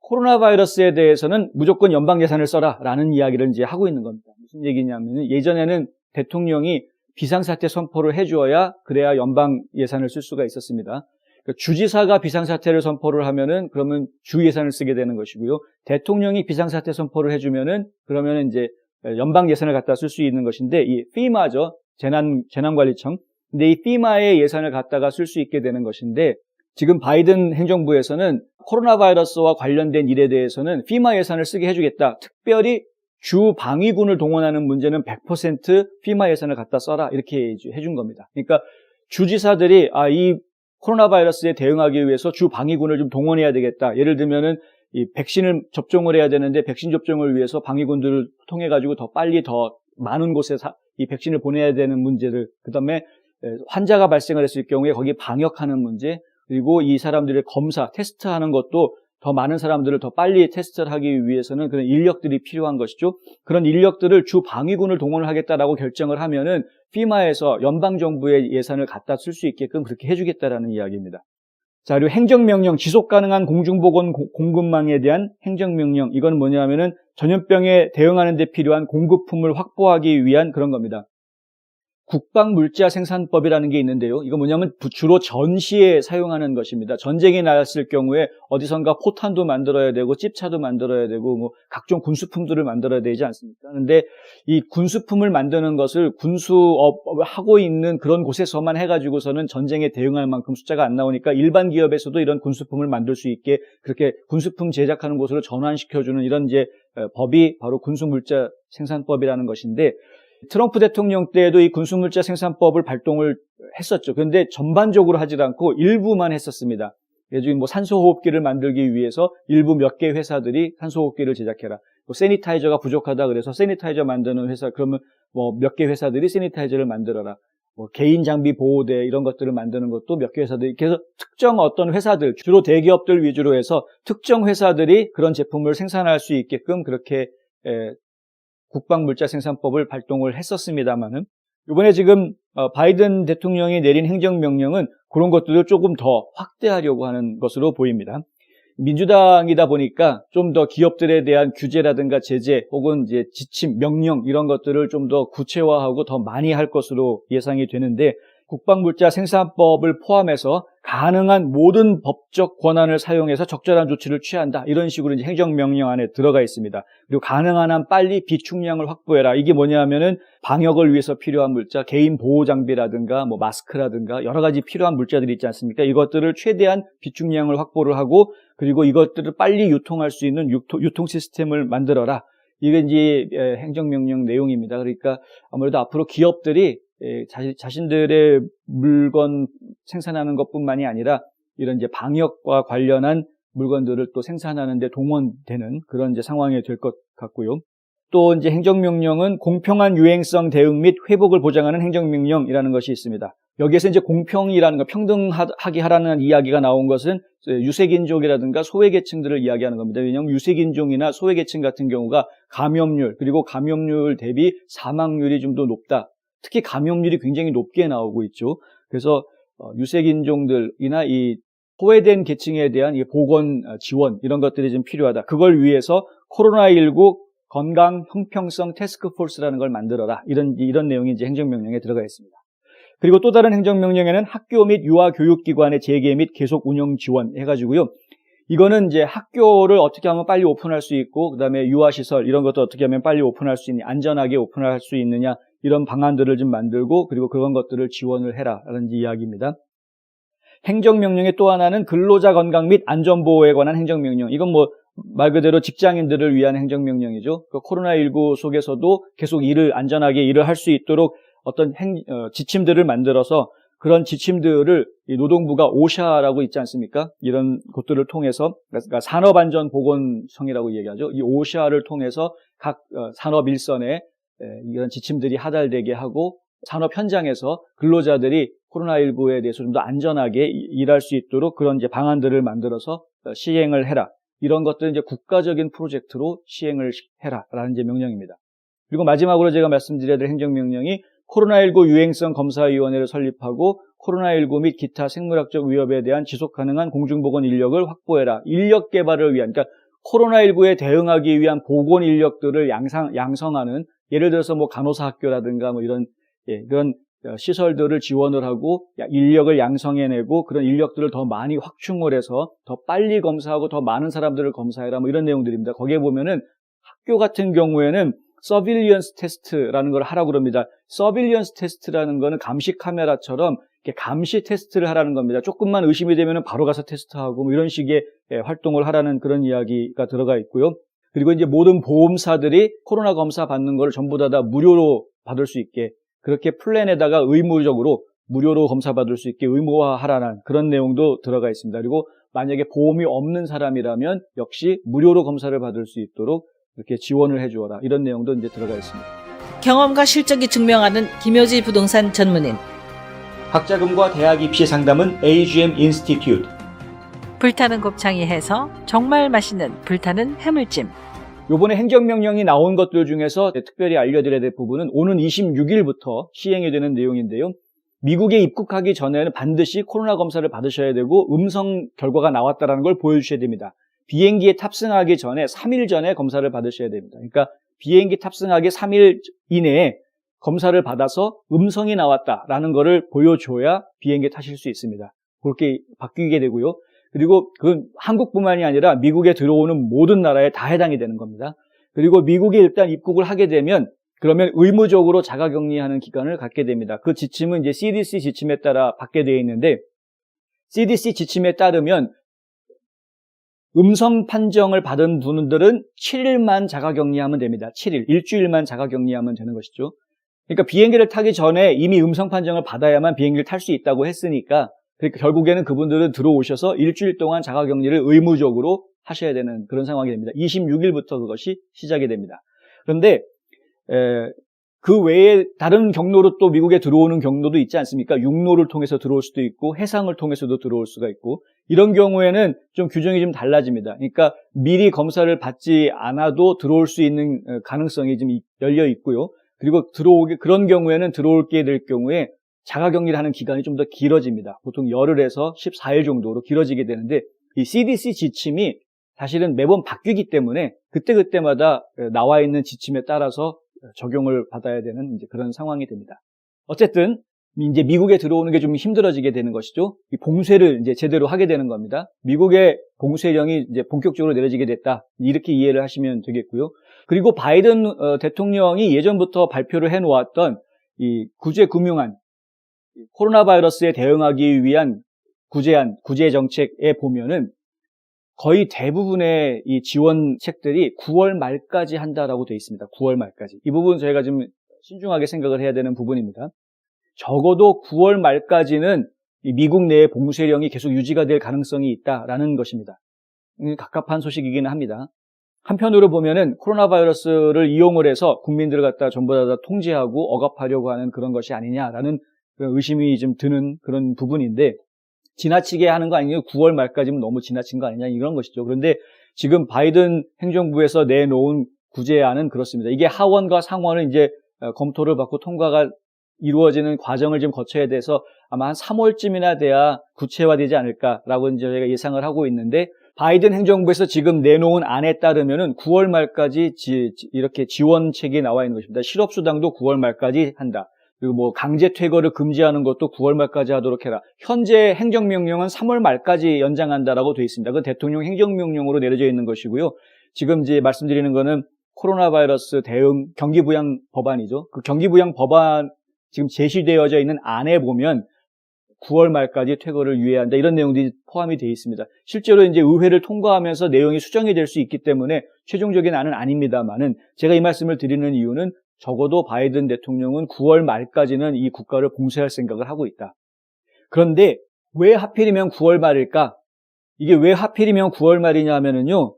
코로나 바이러스에 대해서는 무조건 연방 예산을 써라라는 이야기를 이제 하고 있는 겁니다. 무슨 얘기냐면은 예전에는 대통령이 비상사태 선포를 해주어야 그래야 연방 예산을 쓸 수가 있었습니다. 그러니까 주지사가 비상사태를 선포를 하면은 그러면 주 예산을 쓰게 되는 것이고요. 대통령이 비상사태 선포를 해주면은 그러면은 이제 연방 예산을 갖다 쓸 수 있는 것인데 이 FEMA죠. 재난관리청. 근데 이 FEMA의 예산을 갖다가 쓸 수 있게 되는 것인데 지금 바이든 행정부에서는 코로나 바이러스와 관련된 일에 대해서는 FEMA 예산을 쓰게 해주겠다. 특별히 주 방위군을 동원하는 문제는 100% FEMA 예산을 갖다 써라. 이렇게 해준 겁니다. 그러니까 주지사들이 이 코로나 바이러스에 대응하기 위해서 주 방위군을 좀 동원해야 되겠다. 예를 들면은 이 백신을 접종을 해야 되는데 백신 접종을 위해서 방위군들을 통해 가지고 더 빨리 더 많은 곳에 이 백신을 보내야 되는 문제들, 그다음에 환자가 발생을 했을 경우에 거기 방역하는 문제, 그리고 이 사람들의 검사, 테스트하는 것도 더 많은 사람들을 더 빨리 테스트를 하기 위해서는 그런 인력들이 필요한 것이죠. 그런 인력들을 주 방위군을 동원을 하겠다라고 결정을 하면은 FEMA에서 연방정부의 예산을 갖다 쓸 수 있게끔 그렇게 해주겠다라는 이야기입니다. 자, 그리고 행정명령, 지속가능한 공중보건 공급망에 대한 행정명령. 이건 뭐냐면은 전염병에 대응하는 데 필요한 공급품을 확보하기 위한 그런 겁니다. 국방물자 생산법이라는 게 있는데요. 이거 뭐냐면 주로 전시에 사용하는 것입니다. 전쟁이 났을 경우에 어디선가 포탄도 만들어야 되고 찝차도 만들어야 되고 뭐 각종 군수품들을 만들어야 되지 않습니까? 그런데 이 군수품을 만드는 것을 군수업 하고 있는 그런 곳에서만 해가지고서는 전쟁에 대응할 만큼 숫자가 안 나오니까 일반 기업에서도 이런 군수품을 만들 수 있게 그렇게 군수품 제작하는 곳으로 전환시켜주는 이런 이제 법이 바로 군수물자 생산법이라는 것인데, 트럼프 대통령 때에도 이 군수물자 생산법을 발동을 했었죠. 그런데 전반적으로 하지 않고 일부만 했었습니다. 예를 뭐 산소호흡기를 만들기 위해서 일부 몇 개 회사들이 산소호흡기를 제작해라. 뭐 세니타이저가 부족하다 그래서 세니타이저 만드는 회사, 그러면 뭐 몇 개 회사들이 세니타이저를 만들어라. 뭐 개인 장비 보호대 이런 것들을 만드는 것도 몇 개 회사들이, 그래서 특정 어떤 회사들, 주로 대기업들 위주로 해서 특정 회사들이 그런 제품을 생산할 수 있게끔 그렇게 국방물자 생산법을 발동을 했었습니다만은, 이번에 지금 바이든 대통령이 내린 행정명령은 그런 것들을 조금 더 확대하려고 하는 것으로 보입니다. 민주당이다 보니까 좀 더 기업들에 대한 규제라든가 제재 혹은 이제 지침, 명령 이런 것들을 좀 더 구체화하고 더 많이 할 것으로 예상이 되는데, 국방물자 생산법을 포함해서 가능한 모든 법적 권한을 사용해서 적절한 조치를 취한다. 이런 식으로 이제 행정명령 안에 들어가 있습니다. 그리고 가능한 한 빨리 비축량을 확보해라. 이게 뭐냐면은 방역을 위해서 필요한 물자, 개인 보호 장비라든가 뭐 마스크라든가 여러 가지 필요한 물자들이 있지 않습니까? 이것들을 최대한 비축량을 확보를 하고, 그리고 이것들을 빨리 유통할 수 있는 유통 시스템을 만들어라. 이게 이제 행정명령 내용입니다. 그러니까 아무래도 앞으로 기업들이 자신들의 물건 생산하는 것뿐만이 아니라 이런 이제 방역과 관련한 물건들을 또 생산하는 데 동원되는 그런 이제 상황이 될 것 같고요. 또 이제 행정명령은 공평한 유행성 대응 및 회복을 보장하는 행정명령이라는 것이 있습니다. 여기에서 이제 공평이라는 거, 평등하게 하라는 이야기가 나온 것은 유색인종이라든가 소외계층들을 이야기하는 겁니다. 왜냐하면 유색인종이나 소외계층 같은 경우가 감염률, 그리고 감염률 대비 사망률이 좀 더 높다. 특히 감염률이 굉장히 높게 나오고 있죠. 그래서 유색인종들이나 이 소외된 계층에 대한 이 보건 지원 이런 것들이 좀 필요하다. 그걸 위해서 코로나19 건강 형평성 태스크포스라는 걸 만들어라. 이런 내용이 이제 행정명령에 들어가 있습니다. 그리고 또 다른 행정명령에는 학교 및 유아교육기관의 재개 및 계속 운영 지원 해가지고요. 이거는 이제 학교를 어떻게 하면 빨리 오픈할 수 있고, 그 다음에 유아시설 이런 것도 어떻게 하면 빨리 오픈할 수 있느냐, 안전하게 오픈할 수 있느냐, 이런 방안들을 좀 만들고, 그리고 그런 것들을 지원을 해라라는 이야기입니다. 행정명령의 또 하나는 근로자 건강 및 안전보호에 관한 행정명령. 이건 뭐 말 그대로 직장인들을 위한 행정명령이죠. 그 코로나19 속에서도 계속 안전하게 일을 할 수 있도록 어떤 지침들을 만들어서, 그런 지침들을 이 노동부가 오샤라고 있지 않습니까? 이런 곳들을 통해서, 그러니까 산업안전보건청이라고 얘기하죠. 이 오샤를 통해서 각 산업 일선에 이런 지침들이 하달되게 하고, 산업 현장에서 근로자들이 코로나19에 대해서 좀 더 안전하게 일할 수 있도록 그런 이제 방안들을 만들어서 시행을 해라. 이런 것들은 이제 국가적인 프로젝트로 시행을 해라라는 이제 명령입니다. 그리고 마지막으로 제가 말씀드려야 될 행정명령이 코로나19 유행성 검사위원회를 설립하고, 코로나19 및 기타 생물학적 위협에 대한 지속가능한 공중보건 인력을 확보해라. 인력 개발을 위한, 그러니까 코로나19에 대응하기 위한 보건 인력들을 양성하는, 예를 들어서 뭐 간호사 학교라든가 뭐 이런 그런 시설들을 지원을 하고 인력을 양성해내고 그런 인력들을 더 많이 확충을 해서 더 빨리 검사하고 더 많은 사람들을 검사해라 뭐 이런 내용들입니다. 거기에 보면은 학교 같은 경우에는 서빌리언스 테스트라는 걸 하라고 그럽니다. 서빌리언스 테스트라는 거는 감시 카메라처럼 이렇게 감시 테스트를 하라는 겁니다. 조금만 의심이 되면 바로 가서 테스트하고 뭐 이런 식의 활동을 하라는 그런 이야기가 들어가 있고요. 그리고 이제 모든 보험사들이 코로나 검사 받는 걸 전부 다 무료로 받을 수 있게 그렇게 플랜에다가 의무적으로 무료로 검사 받을 수 있게 의무화하라는 그런 내용도 들어가 있습니다. 그리고 만약에 보험이 없는 사람이라면 역시 무료로 검사를 받을 수 있도록 이렇게 지원을 해주어라 이런 내용도 이제 들어가 있습니다. 경험과 실적이 증명하는 김효지 부동산 전문인. 학자금과 대학 입시 상담은 AGM 인스티튜트. 불타는 곱창이 해서 정말 맛있는 불타는 해물찜. 요번에 행정명령이 나온 것들 중에서 특별히 알려드려야 될 부분은 오는 26일부터 시행이 되는 내용인데요. 미국에 입국하기 전에는 반드시 코로나 검사를 받으셔야 되고 음성 결과가 나왔다는 걸 보여주셔야 됩니다. 비행기에 탑승하기 전에 3일 전에 검사를 받으셔야 됩니다. 그러니까 비행기 탑승하기 3일 이내에 검사를 받아서 음성이 나왔다라는 거를 보여줘야 비행기에 타실 수 있습니다. 그렇게 바뀌게 되고요. 그리고 그건 한국뿐만이 아니라 미국에 들어오는 모든 나라에 다 해당이 되는 겁니다. 그리고 미국에 일단 입국을 하게 되면 그러면 의무적으로 자가격리하는 기간을 갖게 됩니다. 그 지침은 이제 CDC 지침에 따라 받게 되어 있는데 CDC 지침에 따르면 음성 판정을 받은 분들은 7일만 자가격리하면 됩니다. 7일, 일주일만 자가격리하면 되는 것이죠. 그러니까 비행기를 타기 전에 이미 음성 판정을 받아야만 비행기를 탈 수 있다고 했으니까 그러니까 결국에는 그분들은 들어오셔서 일주일 동안 자가격리를 의무적으로 하셔야 되는 그런 상황이 됩니다. 26일부터 그것이 시작이 됩니다. 그런데 그 외에 다른 경로로 또 미국에 들어오는 경로도 있지 않습니까? 육로를 통해서 들어올 수도 있고 해상을 통해서도 들어올 수가 있고 이런 경우에는 좀 규정이 좀 달라집니다. 그러니까 미리 검사를 받지 않아도 들어올 수 있는 가능성이 좀 열려 있고요. 그리고 그런 경우에는 들어오게 될 경우에 자가격리를 하는 기간이 좀 더 길어집니다. 보통 열흘에서 14일 정도로 길어지게 되는데 이 CDC 지침이 사실은 매번 바뀌기 때문에 그때그때마다 나와 있는 지침에 따라서 적용을 받아야 되는 이제 그런 상황이 됩니다. 어쨌든 이제 미국에 들어오는 게 좀 힘들어지게 되는 것이죠. 이 봉쇄를 이제 제대로 하게 되는 겁니다. 미국의 봉쇄령이 이제 본격적으로 내려지게 됐다. 이렇게 이해를 하시면 되겠고요. 그리고 바이든 대통령이 예전부터 발표를 해놓았던 이 구제금융안, 코로나 바이러스에 대응하기 위한 구제 정책에 보면은 거의 대부분의 이 지원책들이 9월 말까지 한다라고 되어 있습니다. 9월 말까지. 이 부분 저희가 좀 신중하게 생각을 해야 되는 부분입니다. 적어도 9월 말까지는 이 미국 내의 봉쇄령이 계속 유지가 될 가능성이 있다라는 것입니다. 갑갑한 소식이기는 합니다. 한편으로 보면은 코로나 바이러스를 이용을 해서 국민들을 갖다 전부 다 통제하고 억압하려고 하는 그런 것이 아니냐라는 그런 의심이 좀 드는 그런 부분인데 지나치게 하는 거 아니냐, 9월 말까지는 너무 지나친 거 아니냐 이런 것이죠. 그런데 지금 바이든 행정부에서 내놓은 구제안은 그렇습니다. 이게 하원과 상원은 이제 검토를 받고 통과가 이루어지는 과정을 좀 거쳐야 돼서 아마 한 3월쯤이나 돼야 구체화되지 않을까라고 이제 저희가 예상을 하고 있는데 바이든 행정부에서 지금 내놓은 안에 따르면은 9월 말까지 이렇게 지원책이 나와 있는 것입니다. 실업수당도 9월 말까지 한다. 그리고 뭐 강제 퇴거를 금지하는 것도 9월 말까지 하도록 해라. 현재 행정명령은 3월 말까지 연장한다라고 되어 있습니다. 그 대통령 행정명령으로 내려져 있는 것이고요. 지금 이제 말씀드리는 거는 코로나 바이러스 대응 경기부양 법안이죠. 그 경기부양 법안 지금 제시되어져 있는 안에 보면 9월 말까지 퇴거를 유예한다 이런 내용들이 포함이 되어 있습니다. 실제로 이제 의회를 통과하면서 내용이 수정이 될 수 있기 때문에 최종적인 안은 아닙니다만은 제가 이 말씀을 드리는 이유는 적어도 바이든 대통령은 9월 말까지는 이 국가를 봉쇄할 생각을 하고 있다. 그런데 왜 하필이면 9월 말일까? 이게 왜 하필이면 9월 말이냐 하면은요.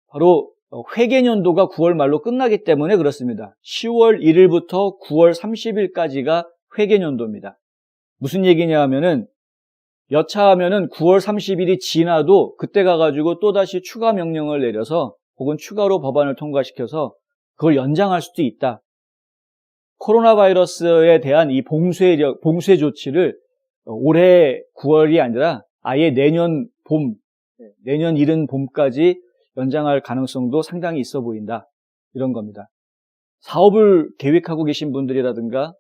바로 회계년도가 9월 말로 끝나기 때문에 그렇습니다. 10월 1일부터 9월 30일까지가 회계년도입니다. 무슨 얘기냐 하면은 여차하면은 9월 30일이 지나도 그때 가가지고 또다시 추가 명령을 내려서 혹은 추가로 법안을 통과시켜서 그걸 연장할 수도 있다. 코로나 바이러스에 대한 이 봉쇄 조치를 올해 9월이 아니라 아예 내년 이른 봄까지 연장할 가능성도 상당히 있어 보인다. 이런 겁니다. 사업을 계획하고 계신 분들이라든가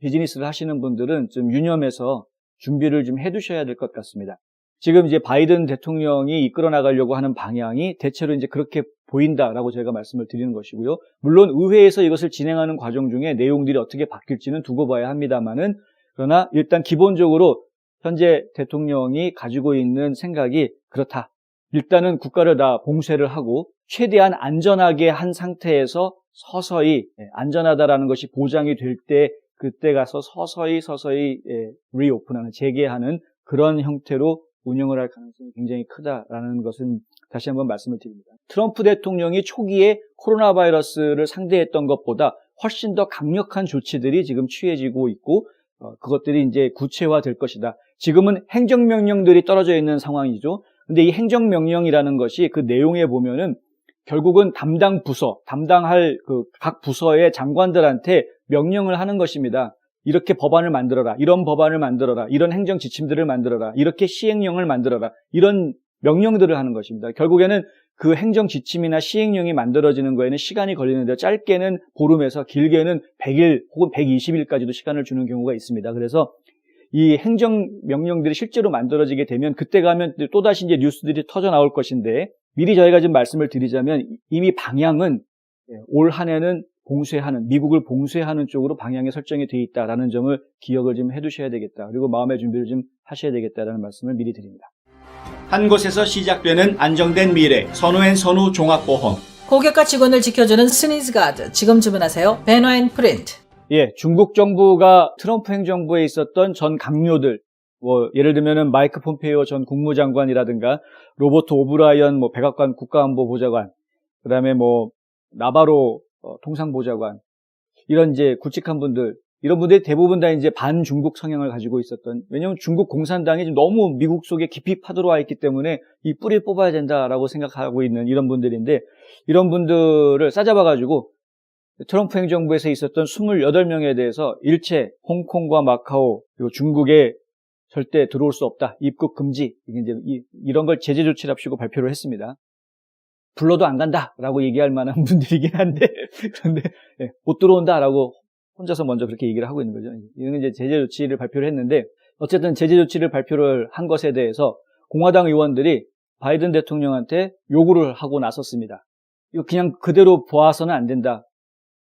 비즈니스를 하시는 분들은 좀 유념해서 준비를 좀 해두셔야 될 것 같습니다. 지금 이제 바이든 대통령이 이끌어 나가려고 하는 방향이 대체로 이제 그렇게 보인다라고 제가 말씀을 드리는 것이고요. 물론 의회에서 이것을 진행하는 과정 중에 내용들이 어떻게 바뀔지는 두고 봐야 합니다만은, 그러나 일단 기본적으로 현재 대통령이 가지고 있는 생각이 그렇다. 일단은 국가를 다 봉쇄를 하고 최대한 안전하게 한 상태에서 서서히, 안전하다라는 것이 보장이 될 때 그때 가서 서서히 리오픈하는, 재개하는 그런 형태로 운영을 할 가능성이 굉장히 크다라는 것은 다시 한번 말씀을 드립니다. 트럼프 대통령이 초기에 코로나 바이러스를 상대했던 것보다 훨씬 더 강력한 조치들이 지금 취해지고 있고, 그것들이 이제 구체화될 것이다. 지금은 행정명령들이 떨어져 있는 상황이죠. 근데 이 행정명령이라는 것이 그 내용에 보면은 결국은 담당 부서, 담당할 그 각 부서의 장관들한테 명령을 하는 것입니다. 이렇게 법안을 만들어라, 이런 법안을 만들어라, 이런 행정 지침들을 만들어라, 이렇게 시행령을 만들어라, 이런 명령들을 하는 것입니다. 결국에는 그 행정 지침이나 시행령이 만들어지는 거에는 시간이 걸리는데 짧게는 보름에서 길게는 100일 혹은 120일까지도 시간을 주는 경우가 있습니다. 그래서 이 행정 명령들이 실제로 만들어지게 되면 그때 가면 또다시 이제 뉴스들이 터져 나올 것인데, 미리 저희가 좀 말씀을 드리자면 이미 방향은 올 한 해는 봉쇄하는, 미국을 봉쇄하는 쪽으로 방향이 설정이 되어 있다라는 점을 기억을 좀 해두셔야 되겠다. 그리고 마음의 준비를 좀 하셔야 되겠다라는 말씀을 미리 드립니다. 한 곳에서 시작되는 안정된 미래, 선우앤선우 종합보험. 고객과 직원을 지켜주는 스니즈가드. 지금 주문하세요. 베너앤프린트. 예, 중국 정부가 트럼프 행정부에 있었던 전 강요들, 예를 들면은 마이크 폼페이오 전 국무장관이라든가 로버트 오브라이언 백악관 국가안보보좌관, 그다음에 나바로 통상보좌관, 이런 이제 굵직한 분들, 이런 분들이 대부분 다 이제 반중국 성향을 가지고 있었던, 왜냐하면 중국 공산당이 지금 너무 미국 속에 깊이 파들어와 있기 때문에 이 뿌리를 뽑아야 된다라고 생각하고 있는 이런 분들인데, 이런 분들을 싸잡아가지고 트럼프 행정부에서 있었던 28명에 대해서 일체 홍콩과 마카오, 그리고 중국에 절대 들어올 수 없다, 입국 금지, 이런 걸 제재 조치를 합시고 발표를 했습니다. 불러도 안 간다라고 얘기할 만한 분들이긴 한데, 그런데 못 들어온다라고 혼자서 먼저 그렇게 얘기를 하고 있는 거죠. 이런 이제 제재 조치를 발표를 했는데, 어쨌든 제재 조치를 발표를 한 것에 대해서 공화당 의원들이 바이든 대통령한테 요구를 하고 나섰습니다. 이거 그냥 그대로 보아서는 안 된다.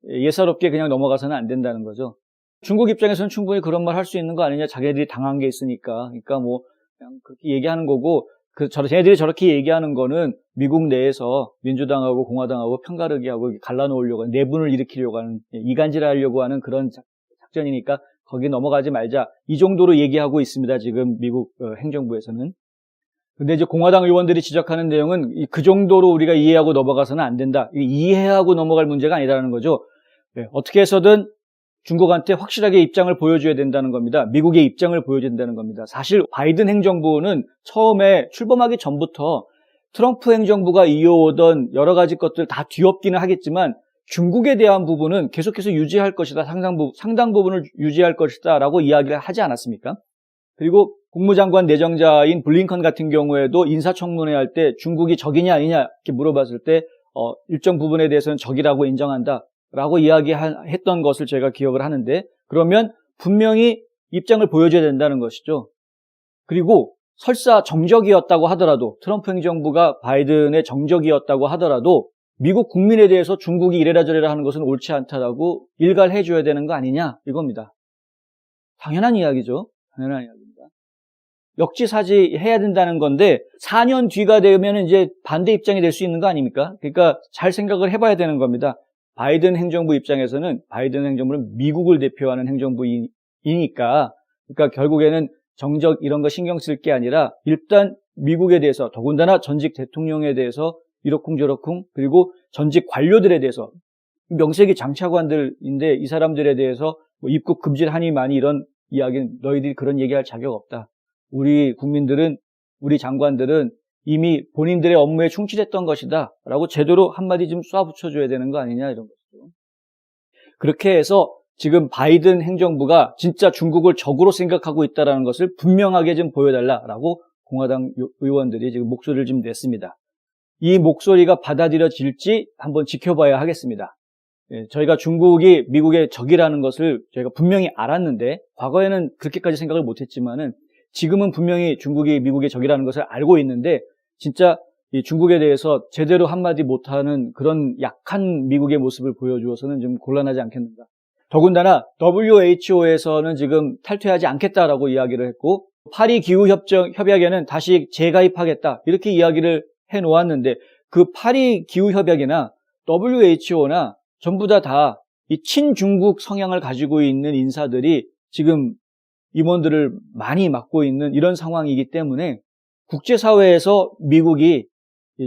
예사롭게 그냥 넘어가서는 안 된다는 거죠. 중국 입장에서는 충분히 그런 말 할 수 있는 거 아니냐. 자기들이 당한 게 있으니까. 그러니까 그냥 그렇게 얘기하는 거고, 쟤네들이 저렇게 얘기하는 거는 미국 내에서 민주당하고 공화당하고 편가르기 하고 갈라놓으려고 하는, 내분을 일으키려고 하는, 이간질하려고 하는 그런 작전이니까 거기 넘어가지 말자. 이 정도로 얘기하고 있습니다. 지금 미국 행정부에서는. 근데 이제 공화당 의원들이 지적하는 내용은 그 정도로 우리가 이해하고 넘어가서는 안 된다. 이해하고 넘어갈 문제가 아니라는 거죠. 어떻게 해서든 중국한테 확실하게 입장을 보여줘야 된다는 겁니다. 미국의 입장을 보여줘야 된다는 겁니다. 사실 바이든 행정부는 처음에 출범하기 전부터 트럼프 행정부가 이어오던 여러 가지 것들 다 뒤엎기는 하겠지만 중국에 대한 부분은 계속해서 유지할 것이다. 상당 부분을 유지할 것이다 라고 이야기를 하지 않았습니까? 그리고 국무장관 내정자인 블링컨 같은 경우에도 인사청문회 할 때 중국이 적이냐 아니냐 이렇게 물어봤을 때 일정 부분에 대해서는 적이라고 인정한다 라고 이야기했던 것을 제가 기억을 하는데, 그러면 분명히 입장을 보여줘야 된다는 것이죠. 그리고 설사 정적이었다고 하더라도, 트럼프 행정부가 바이든의 정적이었다고 하더라도 미국 국민에 대해서 중국이 이래라 저래라 하는 것은 옳지 않다라고 일갈해줘야 되는 거 아니냐 이겁니다. 당연한 이야기죠. 당연한 이야기입니다. 역지사지 해야 된다는 건데 4년 뒤가 되면 이제 반대 입장이 될 수 있는 거 아닙니까? 그러니까 잘 생각을 해봐야 되는 겁니다. 바이든 행정부 입장에서는 바이든 행정부는 미국을 대표하는 행정부이니까, 그러니까 결국에는 정적 이런 거 신경 쓸 게 아니라 일단 미국에 대해서, 더군다나 전직 대통령에 대해서 이러쿵저러쿵, 그리고 전직 관료들에 대해서, 명색이 장차관들인데 이 사람들에 대해서 입국 금지를 하니 많이 이런 이야기는 너희들이 그런 얘기할 자격 없다. 우리 국민들은, 우리 장관들은 이미 본인들의 업무에 충실했던 것이다 라고 제대로 한마디 좀 쏴붙여줘야 되는 거 아니냐 이런 거죠. 그렇게 해서 지금 바이든 행정부가 진짜 중국을 적으로 생각하고 있다는 것을 분명하게 좀 보여달라라고 공화당 의원들이 지금 목소리를 좀 냈습니다. 이 목소리가 받아들여질지 한번 지켜봐야 하겠습니다. 저희가 중국이 미국의 적이라는 것을 저희가 분명히 알았는데 과거에는 그렇게까지 생각을 못했지만은 지금은 분명히 중국이 미국의 적이라는 것을 알고 있는데 진짜 이 중국에 대해서 제대로 한마디 못하는 그런 약한 미국의 모습을 보여주어서는 좀 곤란하지 않겠는가. 더군다나 WHO에서는 지금 탈퇴하지 않겠다라고 이야기를 했고 파리 기후협약에는 다시 재가입하겠다 이렇게 이야기를 해놓았는데 그 파리 기후협약이나 WHO나 전부 다 이 친중국 성향을 가지고 있는 인사들이 지금 임원들을 많이 맡고 있는 이런 상황이기 때문에 국제사회에서 미국이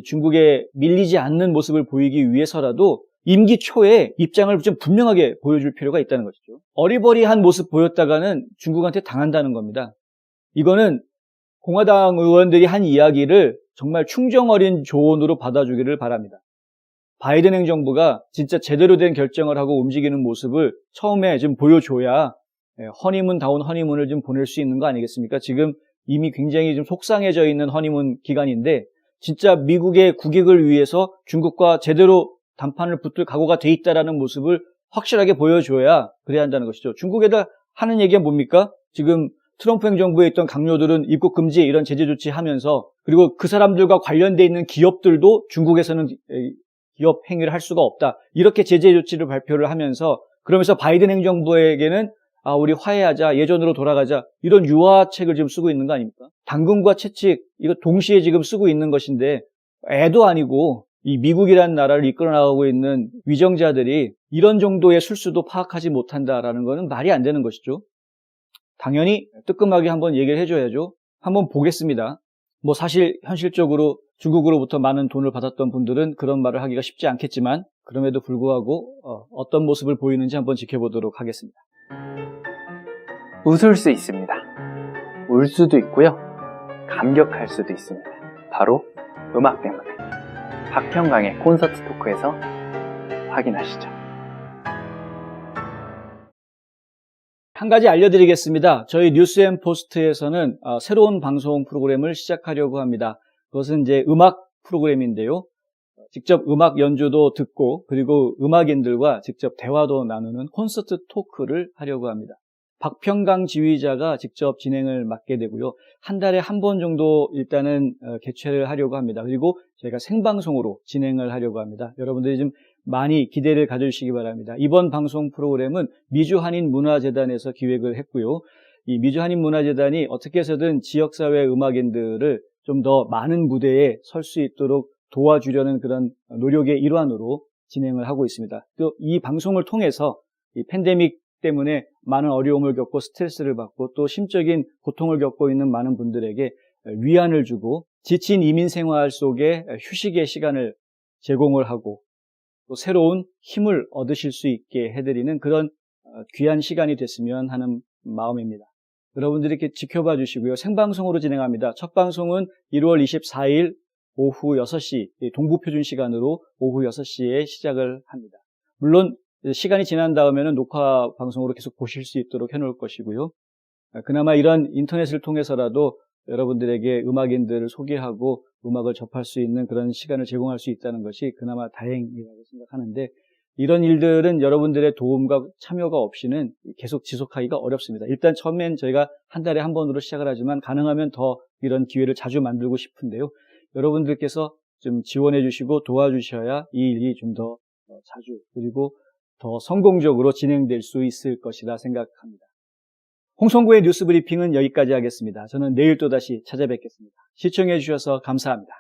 중국에 밀리지 않는 모습을 보이기 위해서라도 임기 초에 입장을 좀 분명하게 보여줄 필요가 있다는 것이죠. 어리버리한 모습 보였다가는 중국한테 당한다는 겁니다. 이거는 공화당 의원들이 한 이야기를 정말 충정 어린 조언으로 받아주기를 바랍니다. 바이든 행정부가 진짜 제대로 된 결정을 하고 움직이는 모습을 처음에 좀 보여줘야 허니문다운 허니문을 좀 보낼 수 있는 거 아니겠습니까? 지금 이미 굉장히 좀 속상해져 있는 허니문 기간인데 진짜 미국의 국익을 위해서 중국과 제대로 담판을 붙을 각오가 돼 있다라는 모습을 확실하게 보여줘야 그래야 한다는 것이죠. 중국에다 하는 얘기가 뭡니까? 지금 트럼프 행정부에 있던 강요들은 입국 금지 이런 제재 조치하면서 그리고 그 사람들과 관련돼 있는 기업들도 중국에서는 기업 행위를 할 수가 없다. 이렇게 제재 조치를 발표를 하면서 그러면서 바이든 행정부에게는 우리 화해하자, 예전으로 돌아가자 이런 유화책을 지금 쓰고 있는 거 아닙니까? 당근과 채찍 이거 동시에 지금 쓰고 있는 것인데 애도 아니고 이 미국이라는 나라를 이끌어 나가고 있는 위정자들이 이런 정도의 술수도 파악하지 못한다라는 것은 말이 안 되는 것이죠. 당연히 뜨끔하게 한번 얘기를 해줘야죠. 한번 보겠습니다. 뭐 사실 현실적으로 중국으로부터 많은 돈을 받았던 분들은 그런 말을 하기가 쉽지 않겠지만 그럼에도 불구하고 어떤 모습을 보이는지 한번 지켜보도록 하겠습니다. 웃을 수 있습니다. 울 수도 있고요. 감격할 수도 있습니다. 바로 음악 때문에. 박형광의 콘서트 토크에서 확인하시죠. 한 가지 알려드리겠습니다. 저희 뉴스앤포스트에서는 새로운 방송 프로그램을 시작하려고 합니다. 그것은 이제 음악 프로그램인데요. 직접 음악 연주도 듣고 그리고 음악인들과 직접 대화도 나누는 콘서트 토크를 하려고 합니다. 박평강 지휘자가 직접 진행을 맡게 되고요. 한 달에 한 번 정도 일단은 개최를 하려고 합니다. 그리고 저희가 생방송으로 진행을 하려고 합니다. 여러분들이 좀 많이 기대를 가져주시기 바랍니다. 이번 방송 프로그램은 미주한인문화재단에서 기획을 했고요. 이 미주한인문화재단이 어떻게 해서든 지역사회 음악인들을 좀 더 많은 무대에 설 수 있도록 도와주려는 그런 노력의 일환으로 진행을 하고 있습니다. 또 이 방송을 통해서 이 팬데믹 때문에 많은 어려움을 겪고 스트레스를 받고 또 심적인 고통을 겪고 있는 많은 분들에게 위안을 주고 지친 이민 생활 속에 휴식의 시간을 제공을 하고 또 새로운 힘을 얻으실 수 있게 해드리는 그런 귀한 시간이 됐으면 하는 마음입니다. 여러분들이 이렇게 지켜봐 주시고요. 생방송으로 진행합니다. 첫 방송은 1월 24일 오후 6시 동부표준 시간으로 오후 6시에 시작을 합니다. 물론 시간이 지난 다음에는 녹화 방송으로 계속 보실 수 있도록 해놓을 것이고요. 그나마 이런 인터넷을 통해서라도 여러분들에게 음악인들을 소개하고 음악을 접할 수 있는 그런 시간을 제공할 수 있다는 것이 그나마 다행이라고 생각하는데 이런 일들은 여러분들의 도움과 참여가 없이는 계속 지속하기가 어렵습니다. 일단 처음엔 저희가 한 달에 한 번으로 시작을 하지만 가능하면 더 이런 기회를 자주 만들고 싶은데요. 여러분들께서 좀 지원해 주시고 도와주셔야 이 일이 좀 더 자주 그리고 더 성공적으로 진행될 수 있을 것이라 생각합니다. 홍성구의 뉴스 브리핑은 여기까지 하겠습니다. 저는 내일 또다시 찾아뵙겠습니다. 시청해 주셔서 감사합니다.